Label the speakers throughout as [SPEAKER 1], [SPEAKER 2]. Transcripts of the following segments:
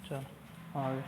[SPEAKER 1] चलो आगे।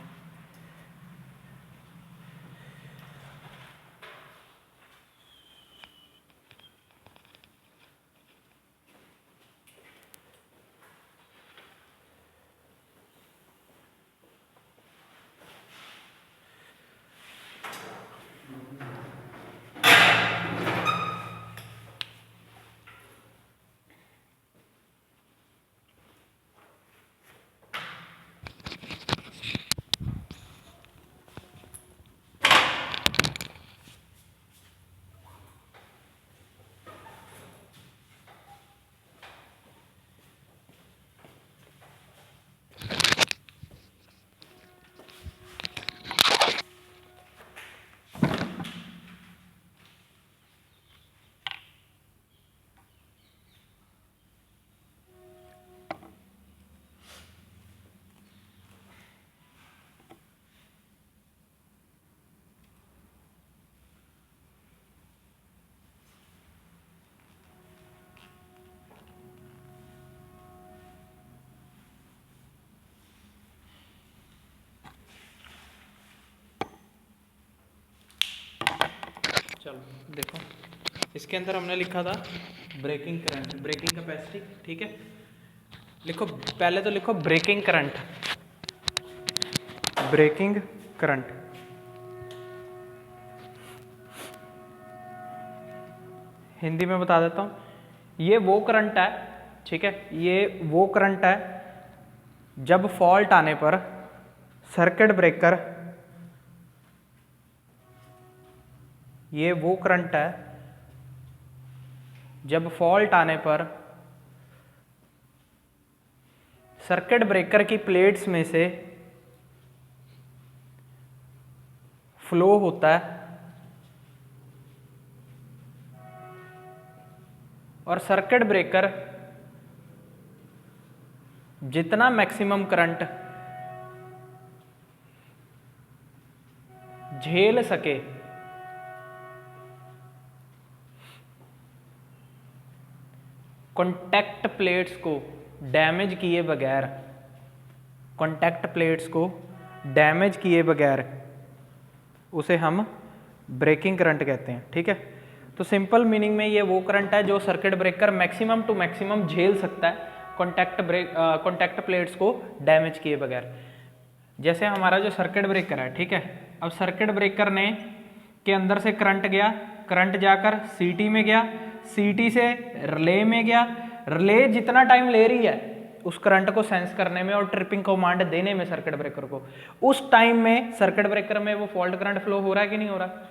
[SPEAKER 1] चलो देखो, इसके अंदर हमने लिखा था ब्रेकिंग करंट, ब्रेकिंग कैपेसिटी, ठीक है। लिखो पहले तो लिखो breaking current, breaking current. Hindi में बता देता हूँ, ये वो करंट है, ठीक है, ये वो करंट है जब फॉल्ट आने पर सर्किट ब्रेकर, ये वो करंट है जब फॉल्ट आने पर सर्किट ब्रेकर की प्लेट्स में से फ्लो होता है और सर्किट ब्रेकर जितना मैक्सिमम करंट झेल सके कॉन्टैक्ट प्लेट्स को डैमेज किए बगैर, कॉन्टैक्ट प्लेट्स को डैमेज किए बगैर, उसे हम ब्रेकिंग करंट कहते हैं, ठीक है। तो सिंपल मीनिंग में ये वो करंट है जो circuit breaker maximum to maximum झेल सकता है कॉन्टैक्ट प्लेट्स को डैमेज किए बगैर। जैसे हमारा जो सर्किट ब्रेकर है, ठीक है, अब सर्किट ब्रेकर ने के अंदर से करंट गया, करंट जाकर सीटी में गया, सीटी से रिले में गया, रिले जितना टाइम ले रही है उस करंट को सेंस करने में और ट्रिपिंग कमांड देने में सर्किट ब्रेकर को, उस टाइम में सर्किट ब्रेकर में वो फॉल्ट करंट फ्लो हो रहा है कि नहीं हो रहा।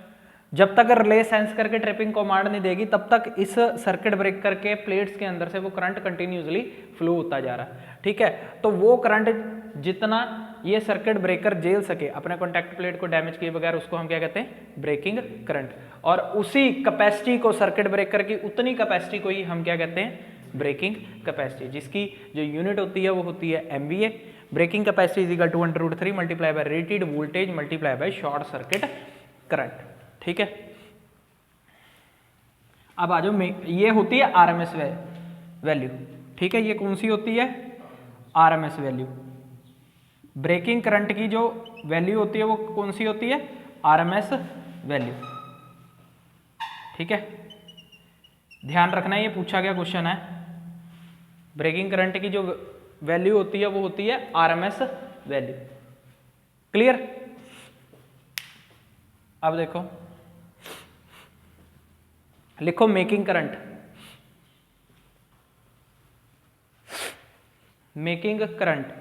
[SPEAKER 1] जब तक रिले सेंस करके ट्रिपिंग कमांड नहीं देगी तब तक इस सर्किट ब्रेकर के प्लेट्स के अंदर से वो करंट कंटिन्यूसली फ्लो होता जा रहा है, ठीक है। तो वो करंट जितना ये सर्किट ब्रेकर झेल सके अपने कॉन्टैक्ट प्लेट को डैमेज किए बगैर, उसको हम क्या कहते हैं, ब्रेकिंग करंट। और उसी कैपेसिटी को, सर्किट ब्रेकर की उतनी कैपेसिटी को ही हम क्या कहते हैं, ब्रेकिंग कैपेसिटी, जिसकी जो यूनिट होती है वो होती है MVA। Breaking capacity is equal to 1/3 multiply by rated voltage multiply by short circuit current, ठीक है। अब आ जाओ, ये होती है RMS वैल्यू, ठीक है। ये कौन सी होती है, RMS वैल्यू। ब्रेकिंग करंट की जो वैल्यू होती है वो कौन सी होती है, RMS वैल्यू, ठीक है। ध्यान रखना ये पूछा गया क्वेश्चन है। ब्रेकिंग करंट की जो वैल्यू होती है वो होती है RMS वैल्यू, क्लियर। अब देखो, लिखो मेकिंग करंट, मेकिंग करंट।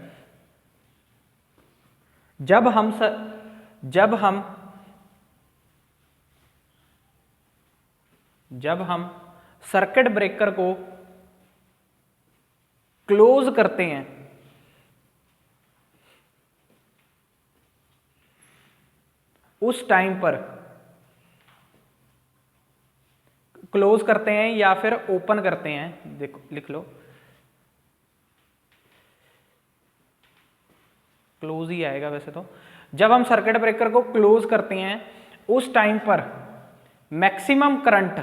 [SPEAKER 1] जब हम सर्किट ब्रेकर को क्लोज करते हैं, उस टाइम पर क्लोज करते हैं या फिर ओपन करते हैं, देखो लिख लो, क्लोज ही आएगा वैसे तो। जब हम सर्किट ब्रेकर को क्लोज करते हैं उस टाइम पर मैक्सिमम करंट,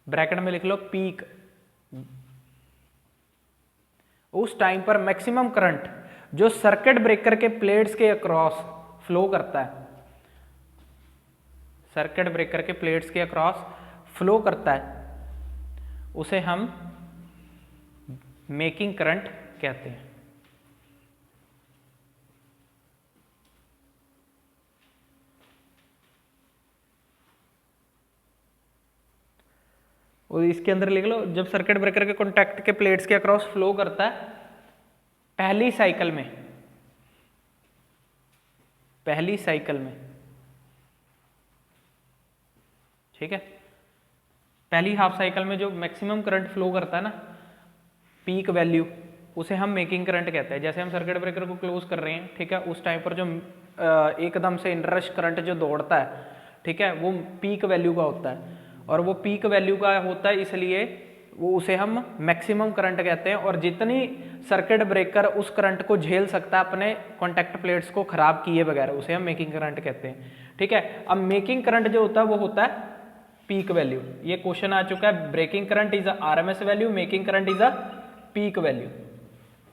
[SPEAKER 1] ब्रैकेट में लिख लो पीक, उस टाइम पर मैक्सिमम करंट जो सर्किट ब्रेकर के प्लेट्स के अक्रॉस फ्लो करता है, सर्किट ब्रेकर के प्लेट्स के अक्रॉस फ्लो करता है, उसे हम मेकिंग करंट कहते हैं। और इसके अंदर लिख लो, जब सर्किट ब्रेकर के कॉन्टैक्ट के प्लेट्स के अक्रॉस फ्लो करता है पहली साइकिल में, ठीक है, पहली हाफ साइकिल में जो मैक्सिमम करंट फ्लो करता है ना, पीक वैल्यू, उसे हम मेकिंग करंट कहते हैं। जैसे हम सर्किट ब्रेकर को क्लोज कर रहे हैं, ठीक है, उस टाइम पर जो एकदम से इनरश करंट जो दौड़ता है, ठीक है, वो पीक वैल्यू का होता है, और वो पीक वैल्यू का होता है इसलिए वो उसे हम मैक्सिमम करंट कहते हैं। और जितनी सर्किट ब्रेकर उस करंट को झेल सकता है अपने कॉन्टैक्ट प्लेट्स को खराब किए बगैर, उसे हम मेकिंग करंट कहते हैं, ठीक है। अब मेकिंग करंट जो होता है वो होता है पीक वैल्यू। ये क्वेश्चन आ चुका है, breaking current is a RMS value, making current is a peak value,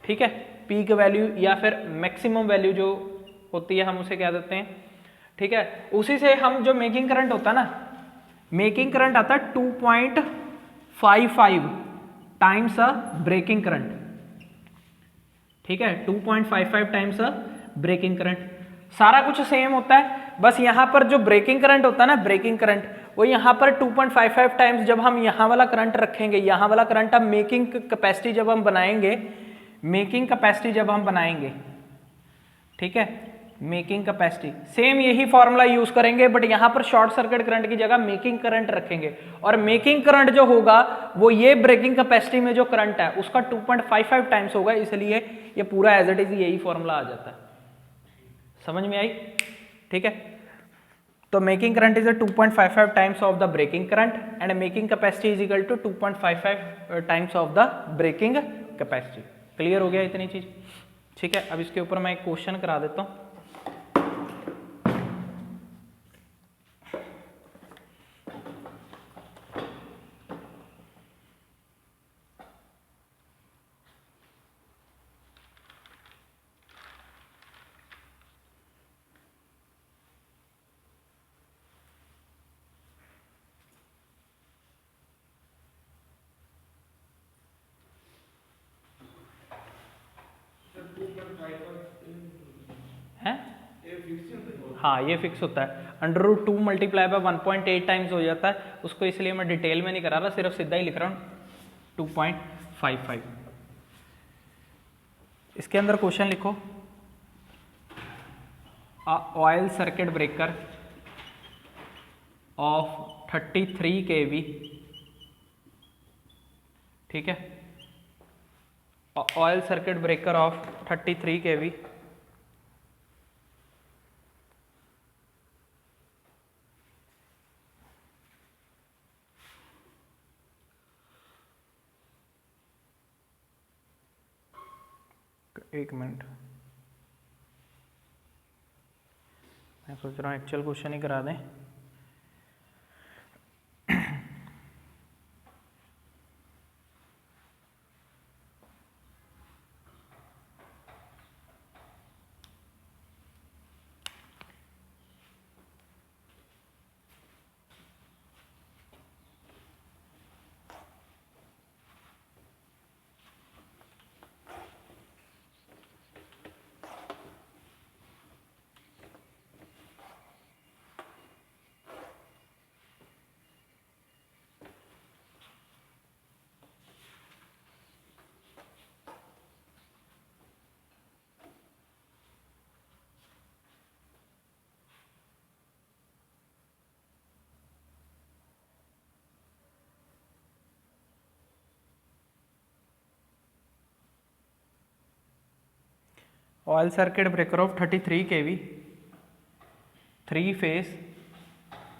[SPEAKER 1] ठीक है। पीक वैल्यू या फिर मैक्सिमम वैल्यू जो होती है हम उसे क्या देते हैं, ठीक है। उसी से हम जो मेकिंग करंट होता है ना, मेकिंग करंट आता है 2.55 टाइम्स अ ब्रेकिंग करंट, ठीक है, 2.55 टाइम्स अ ब्रेकिंग करंट। सारा कुछ सेम होता है, बस यहां पर जो ब्रेकिंग करंट होता है ना, ब्रेकिंग करंट, वो यहां पर 2.55 टाइम्स जब हम यहां वाला करंट रखेंगे, यहां वाला करंट, अब मेकिंग कैपेसिटी जब हम बनाएंगे, मेकिंग कैपेसिटी जब हम बनाएंगे, ठीक है, मेकिंग कैपेसिटी सेम यही फॉर्मूला यूज करेंगे, बट यहां पर शॉर्ट सर्किट करंट की जगह मेकिंग करंट रखेंगे, और मेकिंग करंट जो होगा वो ये ब्रेकिंग कैपेसिटी में जो करंट है उसका 2.55 टाइम्स होगा, इसलिए ये पूरा एज इट इज यही फॉर्मूला आ जाता है। समझ में आई, ठीक है। तो making current is 2.55 times of the breaking current and making capacity is equal to 2.55 times of the breaking capacity. Clear हो गया इतनी चीज, ठीक है। अब इसके ऊपर मैं एक क्वेश्चन करा देता हूं। है हाँ, ये फिक्स होता है, √2 मल्टीप्लाई बाय 1.8 टाइम्स हो जाता है उसको, इसलिए मैं डिटेल में नहीं करा रहा, सिर्फ सीधा ही लिख रहा हूँ 2.55। इसके अंदर क्वेश्चन लिखो, oil circuit breaker of 33 kV, ठीक है, oil circuit breaker of 33 kV एक मिनट, मैं सोच रहा हूँ एक्चुअल क्वेश्चन ही करा दें। oil circuit breaker of 33 kV 3 phase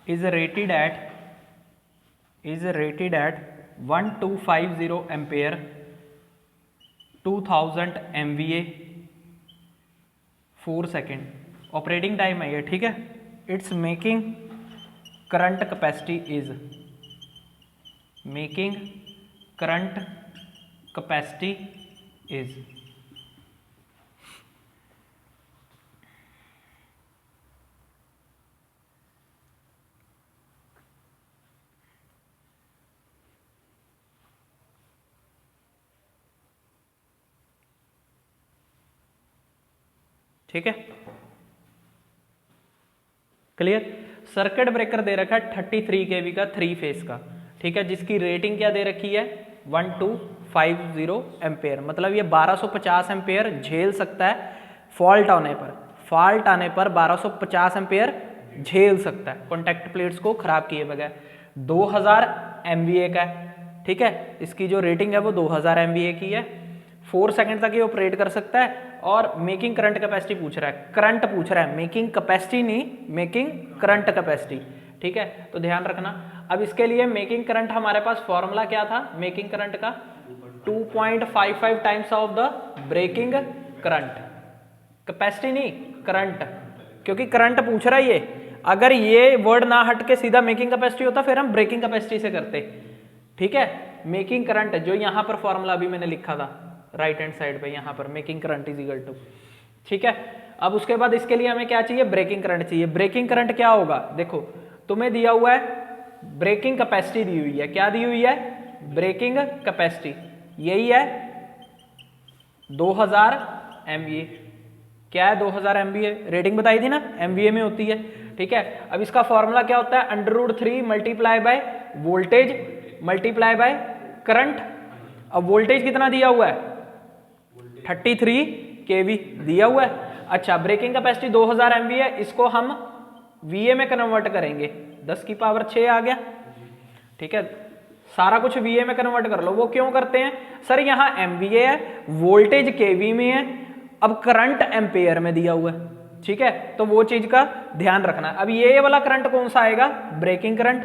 [SPEAKER 1] is rated at 1250 ampere 2000 MVA 4 second operating time है ये, ठीक है। It's making current capacity is, making current capacity is. ठीक है, क्लियर। सर्किट ब्रेकर दे रखा है 33 kV का 3 फेज का, ठीक है, जिसकी रेटिंग क्या दे रखी है 1250 एम्पेयर, मतलब ये 1250 एम्पेयर झेल सकता है फॉल्ट आने पर। फॉल्ट आने पर 1250 एम्पेयर झेल सकता है कॉन्टैक्ट प्लेट्स को खराब किए बगैर। 2000 MVA का है, ठीक है, इसकी जो रेटिंग है वो 2000 MVA की है। 4 सेकंड तक ये ऑपरेट कर सकता है। और मेकिंग करंट कैपेसिटी पूछ रहा है, करंट पूछ रहा है, मेकिंग कैपेसिटी नहीं, मेकिंग करंट कैपेसिटी, ठीक है, तो ध्यान रखना। अब इसके लिए मेकिंग करंट हमारे पास फॉर्मूला क्या था मेकिंग करंट का, 2.55 times of the breaking current, capacity नहीं करंट, क्योंकि करंट पूछ रहा है ये। अगर ये वर्ड ना हट के सीधा मेकिंग कैपेसिटी होता फिर हम ब्रेकिंग कैपेसिटी से करते, ठीक है। मेकिंग करंट जो यहाँ पर फॉर्मूला अभी मैंने लिखा था राइट हैंड साइड पे, यहाँ पर making current is equal to, ठीक है। अब उसके बाद इसके लिए हमें क्या चाहिए, ब्रेकिंग करंट चाहिए। ब्रेकिंग करंट क्या होगा, देखो तुम्हें दिया हुआ है ब्रेकिंग कैपेसिटी दी हुई है, क्या दी हुई है ब्रेकिंग कैपेसिटी, यही है 2000 MVA। क्या है 2000 MVA, रेटिंग बताई थी ना MVA में होती है, ठीक है। अब इसका फॉर्मूला क्या होता है √3 multiply by voltage multiply by current. अब वोल्टेज कितना दिया हुआ है 33 kV दिया हुआ है। अच्छा, ब्रेकिंग कैपेसिटी 2000 MVA, इसको हम VA में कन्वर्ट करेंगे, 10 की पावर 6 आ गया, ठीक है। सारा कुछ VA में कन्वर्ट कर लो। वो क्यों करते हैं सर, यहाँ MVA है, वोल्टेज kV में है, अब करंट एम्पेयर में दिया हुआ है, ठीक है, तो वो चीज का ध्यान रखना। अब ये वाला करंट कौन सा आएगा ब्रेकिंग करंट,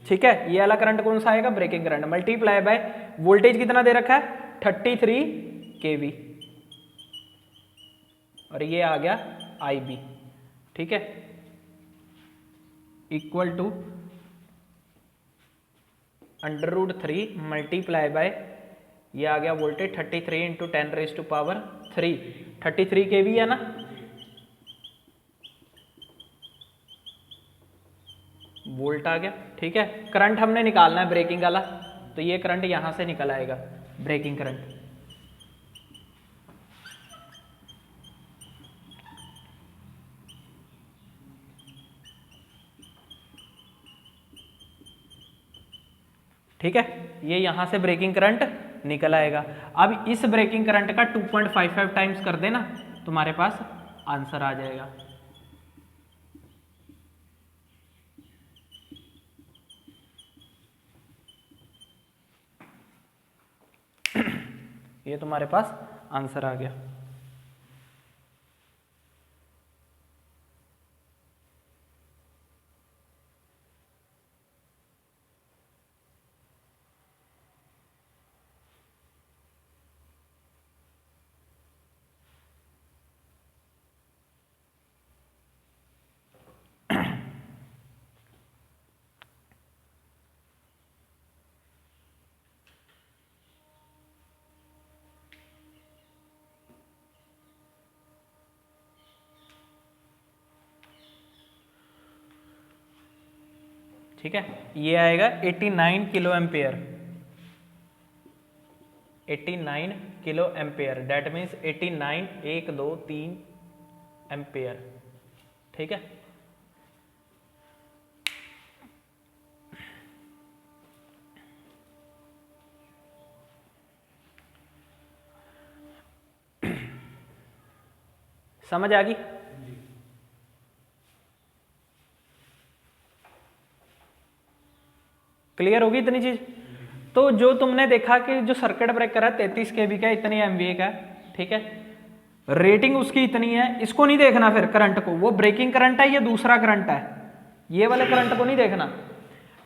[SPEAKER 1] ठीक है, ये वाला करंट कौन सा आएगा breaking current, multiply by voltage कितना दे रखा है 33 kV, और ये आ गया IB, ठीक है, इक्वल टू √3 मल्टीप्लाई बाय ये आ गया वोल्टेज 33 इंटू 10⁻³ 33 kV है ना, वोल्ट आ गया, ठीक है। करंट हमने निकालना है ब्रेकिंग वाला, तो ये करंट यहां से निकल आएगा ब्रेकिंग करंट, ठीक है, ये यहां से ब्रेकिंग करंट निकल आएगा। अब इस ब्रेकिंग करंट का 2.55 टाइम्स कर देना, तुम्हारे पास आंसर आ जाएगा। ये तुम्हारे पास आंसर आ गया। ठीक है, ये आएगा 89 kilo ampere, 89 kilo ampere, that means 89 1 2 3 ampere, ठीक है। समझ आ गई? क्लियर होगी इतनी चीज? तो जो तुमने देखा कि जो सर्किट ब्रेकर है 33 kV का, इतनी MVA का, ठीक है, रेटिंग उसकी इतनी है, इसको नहीं देखना फिर करंट को, वो ब्रेकिंग करंट है, ये दूसरा करंट है, ये वाले करंट को नहीं देखना,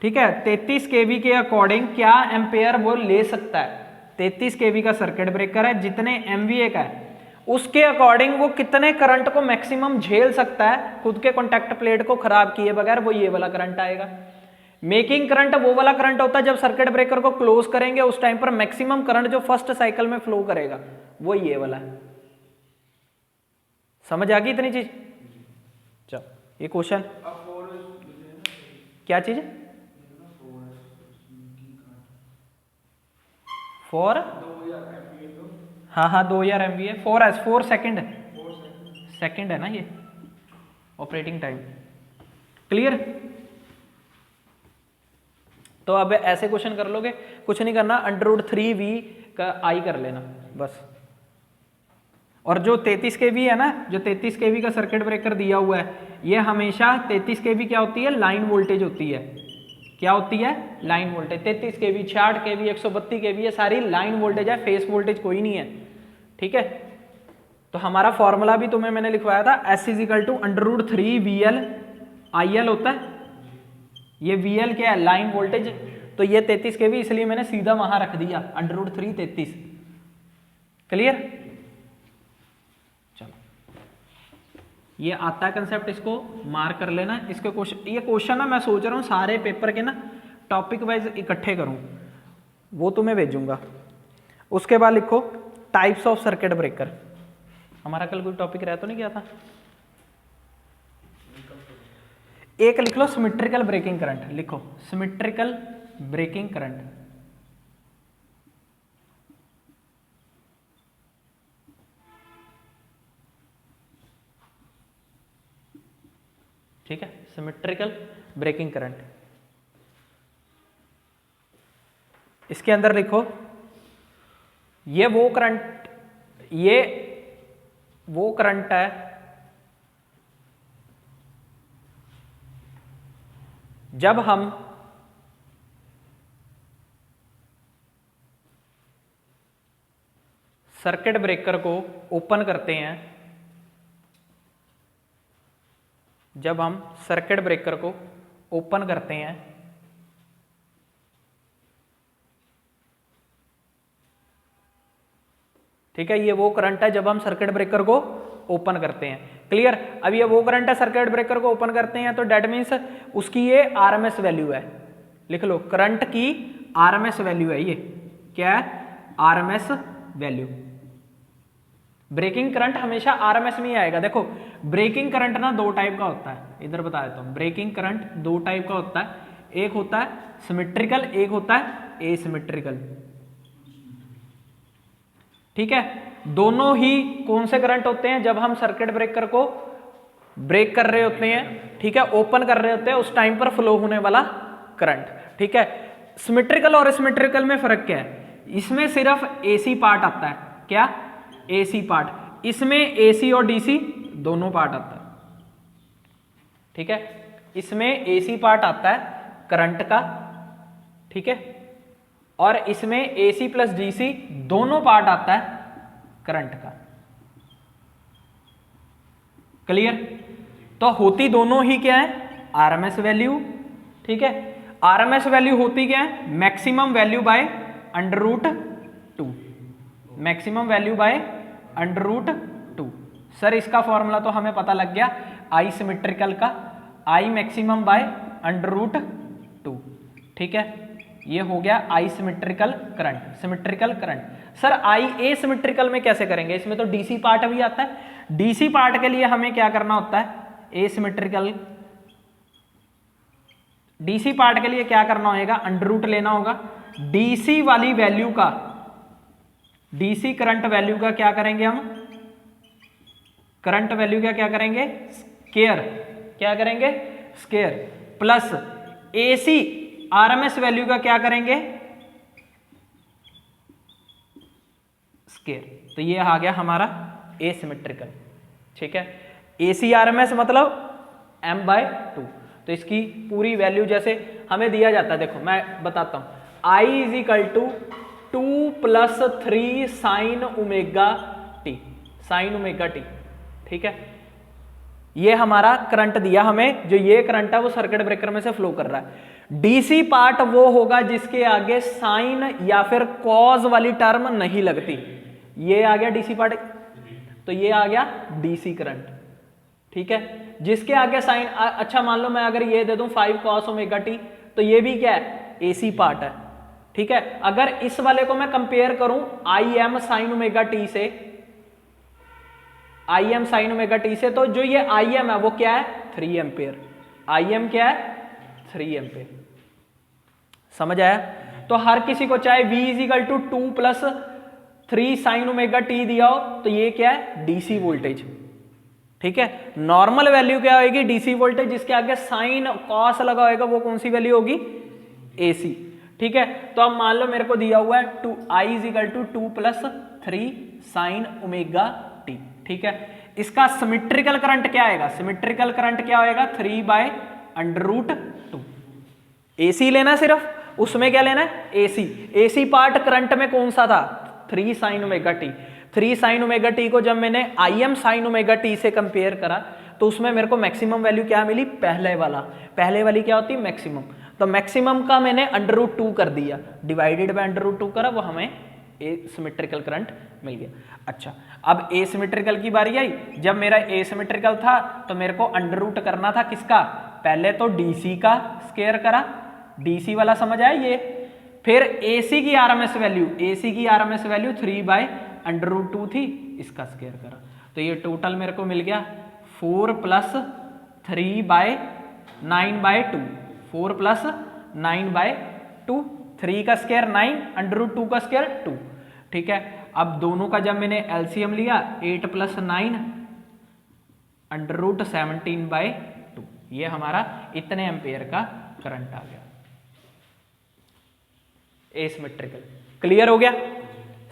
[SPEAKER 1] ठीक है। 33 kV के अकॉर्डिंग क्या एम्पेयर वो ले सकता है, 33 kV का सर्किट ब्रेकर है, जितने MVA का है उसके अकॉर्डिंग वो कितने करंट को मैक्सिमम झेल सकता है खुद के कॉन्टैक्ट प्लेट को खराब किए बगैर, वो ये वाला करंट आएगा। मेकिंग करंट वो वाला करंट होता है जब सर्किट ब्रेकर को क्लोज करेंगे उस टाइम पर मैक्सिमम करंट जो फर्स्ट साइकिल में फ्लो करेगा वो ये वाला है। समझ आ गई इतनी चीज? चलो ये क्वेश्चन क्या चीज? फोर, हाँ हाँ 2000 MVA, 4S 4 सेकेंड सेकेंड है ना ये ऑपरेटिंग टाइम। क्लियर? तो अब ऐसे क्वेश्चन कर लोगे, कुछ नहीं करना, √3V का I कर लेना बस। और जो 33 kV है ना, जो 33 kV का सर्किट ब्रेकर दिया हुआ है, ये हमेशा 33 kV क्या होती है? लाइन वोल्टेज होती है। क्या होती है? Line voltage. 33 kV, 66 kV, 132 kV, ये सारी लाइन वोल्टेज है, फेस वोल्टेज कोई नहीं है। ठीक है, तो हमारा फॉर्मूला भी तुम्हें मैंने लिखवाया था, S = √3VL IL होता है। ये VL क्या है? Line voltage. तो ये 33 kV इसलिए मैंने सीधा वहां रख दिया √3 33। क्लियर? चलो ये आता है कंसेप्ट, इसको मार्क कर लेना। इसके क्वेश्चन, ये क्वेश्चन ना मैं सोच रहा हूँ सारे पेपर के ना टॉपिक वाइज इकट्ठे करूँ, वो तुम्हें भेजूंगा। उसके बाद लिखो टाइप्स ऑफ सर्किट ब्रेकर। हमारा कल कोई टॉपिक रह तो नहीं गया था? एक लिख लो सिमेट्रिकल ब्रेकिंग करंट, लिखो सिमेट्रिकल ब्रेकिंग करंट। ठीक है, सिमेट्रिकल ब्रेकिंग करंट। इसके अंदर लिखो ये वो करंट, ये वो करंट है जब हम सर्किट ब्रेकर को ओपन करते हैं, जब हम सर्किट ब्रेकर को ओपन करते हैं ठीक है, ये वो करंट है जब हम सर्किट ब्रेकर को ओपन करते हैं। क्लियर? अब ये वो करंट है सर्किट ब्रेकर को ओपन करते हैं, तो डेट मीन्स उसकी ये आरएमएस वैल्यू है। लिख लो करंट की आरएमएस वैल्यू है ये। क्या है? RMS value. ब्रेकिंग करंट हमेशा आरएमएस में ही आएगा। देखो ब्रेकिंग करंट ना दो टाइप का होता है, इधर बता देता हूं। ब्रेकिंग करंट दो टाइप का होता है, एक होता है सिमेट्रिकल, एक होता है एसिमेट्रिकल। ठीक है, दोनों ही कौन से करंट होते हैं? जब हम सर्किट ब्रेकर को ब्रेक कर रहे होते हैं, ठीक है, ओपन कर रहे होते हैं, उस टाइम पर फ्लो होने वाला करंट। ठीक है, सिमेट्रिकल और एसिमेट्रिकल में फर्क क्या है? इसमें सिर्फ एसी पार्ट आता है। क्या? AC part. इसमें एसी और डीसी दोनों पार्ट आता है। ठीक है, इसमें एसी पार्ट आता है करंट का, ठीक है, और इसमें एसी प्लस डीसी दोनों पार्ट आता है करंट का। क्लियर? तो होती दोनों ही क्या है? RMS value. ठीक है, आरएमएस वैल्यू होती क्या है? Maximum value by √2। Maximum value by √2। Sir इसका फॉर्मूला तो हमें पता लग गया, आई सिमेट्रिकल का आई मैक्सिमम बाय √2। ठीक है, ये हो गया I symmetrical current. Symmetrical current sir I A symmetrical में कैसे करेंगे? इसमें तो डीसी पार्ट भी आता है। डीसी पार्ट के लिए हमें क्या करना होता है? ए सिमेट्रिकल डीसी पार्ट के लिए क्या करना होगा? √2 लेना होगा। डीसी वाली वैल्यू का, डीसी करंट वैल्यू का क्या करेंगे हम? करंट वैल्यू का क्या करेंगे? स्केयर। क्या करेंगे? Square. Plus AC RMS value का क्या करेंगे? स्केयर। तो ये आ गया हमारा एसिमेट्रिकल। ठीक है, एसी आरएमएस मतलब m/2। तो इसकी पूरी वैल्यू जैसे हमें दिया जाता है, देखो मैं बताता हूं, I = 2 + 3 sin ωt, sin ωt। ठीक है, ये हमारा करंट दिया हमें, जो ये करंट है वो सर्किट ब्रेकर में से फ्लो कर रहा है। डीसी पार्ट वो होगा जिसके आगे साइन या फिर कॉज वाली टर्म नहीं लगती। ये आ गया डीसी पार्ट, तो ये आ गया डीसी करंट। ठीक है, जिसके आगे साइन, अच्छा मान लो मैं अगर ये दे दूं 5 cos ωt तो ये भी क्या है, एसी पार्ट है। ठीक है, अगर इस वाले को मैं कंपेयर करूं I M sine omega T से, I M sine omega T से, तो जो ये आई एम है वो क्या है, 3 एम्पेयर। आई एम क्या है, 3 एम्पेयर। समझ आया? तो हर किसी को चाहे V equal to 2 plus 3 sine omega t दिया हो तो ये क्या है, डीसी वोल्टेज। ठीक है, नॉर्मल वैल्यू क्या होगी, डीसी वोल्टेज, जिसके आगे साइन कॉस लगा होगा वो कौन सी वैल्यू होगी, एसी। ठीक है, तो अब मान लो मेरे को दिया हुआ है 2 I equal to 2 plus 3 sine omega T. ठीक है, इसका सिमेट्रिकल करंट क्या आएगा, सिमेट्रिकल करंट क्या होएगा, 3 बाय अंडर रूट 2। एसी लेना सिर्फ, उसमें क्या लेना है, एसी। एसी पार्ट करंट में कौन सा था, 3 sine omega T. 3 sine omega T को जब मैंने आई एम साइन ओमेगा टी से कंपेयर करा तो उसमें मेरे को मैक्सिमम वैल्यू क्या मिली, पहले वाली क्या होती है, मैक्सिमम। तो मैक्सिमम का मैंने अंडर रूट 2 कर दिया, डिवाइडेड बाय अंडर रूट 2 करा, वो हमें एसिमेट्रिकल करंट मिल गया। अच्छा, अब एसिमेट्रिकल की बारी आई। जब मेरा एसिमेट्रिकल था तो मेरे को अंडर रूट करना था किसका, पहले तो डीसी का स्क्वायर करा, डीसी वाला समझ आया ये, फिर एसी की आरएमएस वैल्यू, एसी की RMS value 3 by under root 2 थी, इसका स्क्वायर करा, तो ये टोटल मेरे को मिल गया 4 plus 3 by 9 by 2, 4 plus 9 by 2, 3 का स्क्वायर 9, अंडर रूट 2 का स्क्वायर 2। ठीक है, अब दोनों का जब मैंने एलसीएम लिया, 8 प्लस 9 अंडर रूट 17 बाय 2, ये हमारा इतने एम्पेयर का करंट आ गया एसिमेट्रिकल। क्लियर हो गया,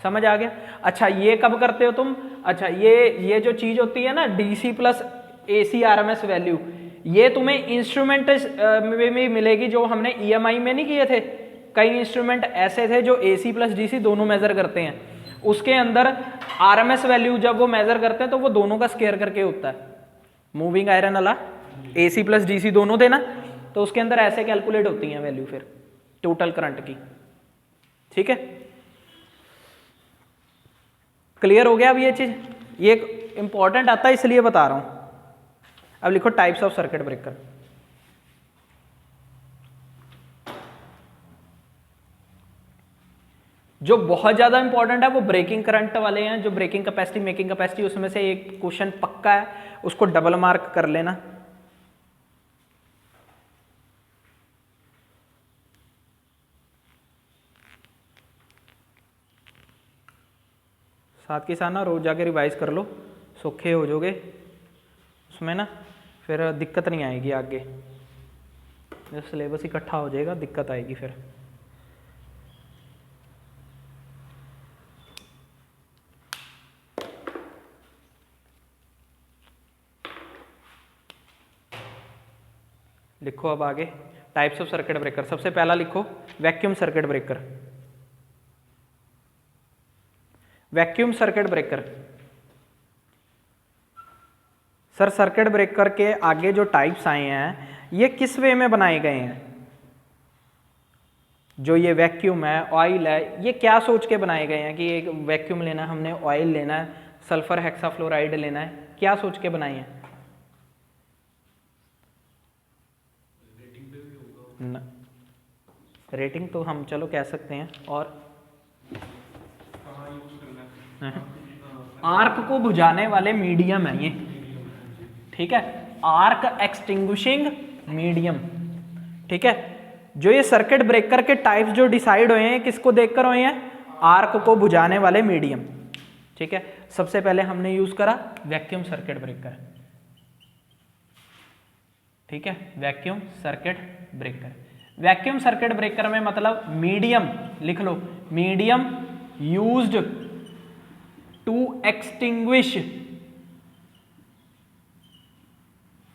[SPEAKER 1] समझ आ गया? अच्छा, ये कब करते हो तुम, अच्छा ये जो चीज होती है ना DC plus AC RMS value, ये तुम्हें इंस्ट्रूमेंट में भी मिलेगी, जो हमने ईएमआई में नहीं किए थे। कई इंस्ट्रूमेंट ऐसे थे जो एसी प्लस डीसी दोनों मेजर करते हैं, उसके अंदर आरएमएस वैल्यू जब वो मेजर करते हैं तो वो दोनों का स्क्वायर करके होता है। मूविंग आयरन वाला एसी प्लस डीसी दोनों थे ना, तो उसके अंदर ऐसे कैलकुलेट होती हैं वैल्यू फिर टोटल करंट की। ठीक है, क्लियर हो गया? अब ये चीज, ये इंपॉर्टेंट आता है इसलिए बता रहा हूं। अब लिखो टाइप्स ऑफ सर्किट ब्रेकर। जो बहुत ज्यादा इंपॉर्टेंट है वो ब्रेकिंग करंट वाले हैं, जो ब्रेकिंग कैपेसिटी मेकिंग कैपेसिटी, उसमें से एक क्वेश्चन पक्का है, उसको डबल मार्क कर लेना। साथ के साथ ना रोज जाके रिवाइज कर लो, सूखे हो जाओगे उसमें ना, फिर दिक्कत नहीं आएगी आगे, जब सिलेबस इकट्ठा हो जाएगा दिक्कत आएगी फिर। लिखो अब आगे टाइप्स ऑफ सर्किट ब्रेकर। सबसे पहला लिखो vacuum circuit breaker. Vacuum circuit breaker, sir circuit breaker के आगे जो टाइप्स आए हैं ये किस वे में बनाए गए हैं? जो ये वैक्यूम है, ऑयल है, ये क्या सोच के बनाए गए हैं कि एक वैक्यूम लेना है हमने, ऑयल लेना है, सल्फर हेक्साफ्लोराइड लेना है, क्या सोच के बनाए हैं? रेटिंग तो हम चलो कह सकते हैं, और आर्क को बुझाने वाले मीडियम है ये। ठीक है, आर्क एक्सटिंग्विशिंग मीडियम। ठीक है, जो ये सर्किट ब्रेकर के टाइप्स जो डिसाइड हुए हैं किसको देखकर हुए हैं? आर्क को बुझाने वाले मीडियम। ठीक है, सबसे पहले हमने यूज करा वैक्यूम सर्किट ब्रेकर। ठीक है, vacuum circuit breaker. Vacuum circuit breaker में मतलब मीडियम, लिख लो, medium used to extinguish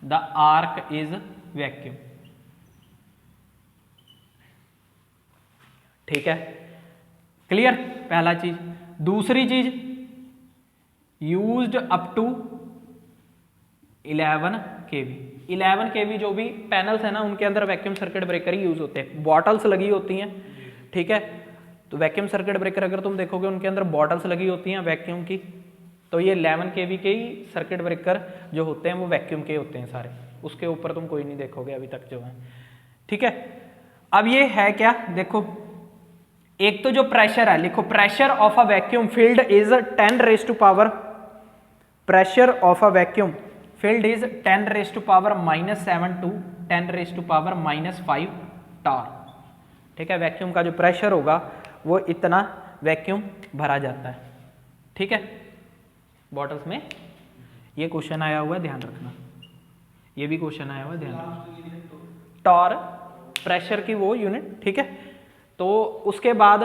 [SPEAKER 1] the arc is vacuum. ठीक है, क्लियर? पहला चीज। दूसरी चीज, used up to 11 kV। 11 kV जो भी पैनल्स है ना उनके अंदर वैक्यूम सर्किट ब्रेकर ही यूज होते हैं, बॉटल्स लगी होती हैं। ठीक है, तो वैक्यूम सर्किट ब्रेकर अगर तुम देखोगे उनके अंदर बॉटल्स लगी होती हैं वैक्यूम की, तो ये 11 kV के ही सर्किट ब्रेकर जो होते हैं वो वैक्यूम के होते हैं सारे, उसके ऊपर तुम कोई नहीं देखोगे अभी तक जो है। ठीक है, अब ये है क्या, देखो एक तो जो प्रेशर है, लिखो pressure of a vacuum field is 10 raise to power, pressure of a vacuum field is 10 raise to power -7 to 10 raise to power -5 torr. ठीक है, वैक्यूम का जो प्रेशर होगा वो इतना वैक्यूम भरा जाता है। ठीक है, बॉटल्स में ये क्वेश्चन आया हुआ है, ध्यान रखना, ये भी क्वेश्चन आया हुआ है, ध्यान रखना। टॉर प्रेशर की वो यूनिट। ठीक है, तो उसके बाद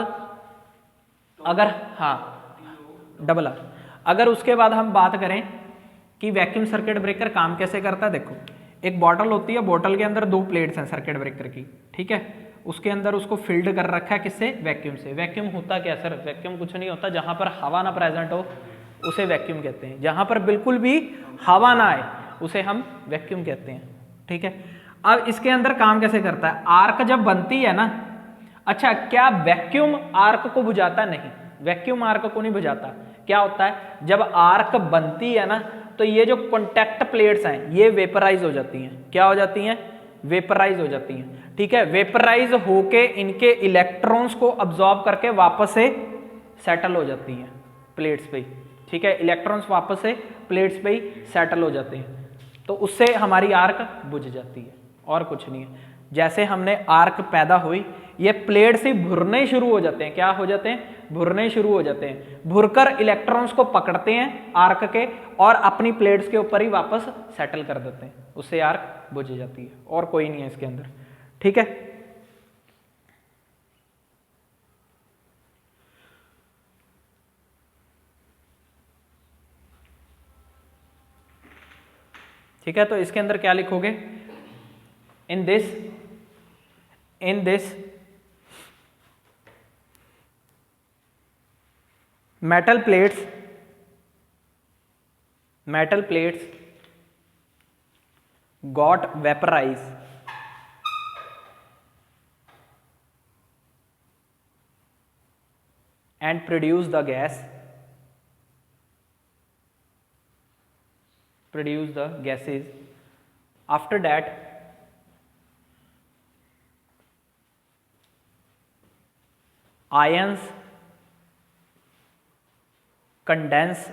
[SPEAKER 1] अगर हाँ डबल आर, अगर उसके बाद हम बात करें कि वैक्यूम सर्किट ब्रेकर काम कैसे करता है, देखो एक बॉटल होती है, बॉटल के अंदर 2 प्लेट्स हैं सर्किट ब्रेकर की। ठीक है, उसके अंदर उसको फिल्ड कर रखा है किससे, वैक्यूम से। वैक्यूम होता क्या सर, वैक्यूम कुछ नहीं होता, जहां पर हवा ना प्रेजेंट हो उसे वैक्यूम कहते हैं, जहां पर बिल्कुल भी हवा ना आए उसे हम वैक्यूम कहते हैं। ठीक है, अब इसके अंदर काम कैसे करता है, आर्क जब बनती है ना, अच्छा क्या वैक्यूम आर्क को बुझाता? नहीं, वैक्यूम आर्क को नहीं बुझाता। क्या होता है, जब आर्क बनती है ना तो ये जो कॉन्टैक्ट प्लेट्स हैं ये वेपराइज हो जाती हैं। क्या हो जाती हैं, वेपराइज हो जाती हैं। ठीक है, वेपराइज होके इनके इलेक्ट्रॉन्स को अब्सॉर्ब करके वापस से सेटल हो जाती हैं प्लेट्स पे। ठीक है, इलेक्ट्रॉन्स वापस से प्लेट्स पे ही सेटल हो जाते हैं, तो उससे हमारी आर्क बुझ जाती है, और कुछ नहीं है। जैसे हमने आर्क पैदा हुई, ये प्लेट से भुरने शुरू हो जाते हैं। क्या हो जाते हैं, भुरने शुरू हो जाते हैं, भुरकर इलेक्ट्रॉन्स को पकड़ते हैं आर्क के और अपनी प्लेट्स के ऊपर ही वापस सेटल कर देते हैं, उससे आर्क बुझ जाती है, और कोई नहीं है इसके अंदर। ठीक है, ठीक है, तो इसके अंदर क्या लिखोगे, in this metal plates got vaporized and produce the gases after that ions condense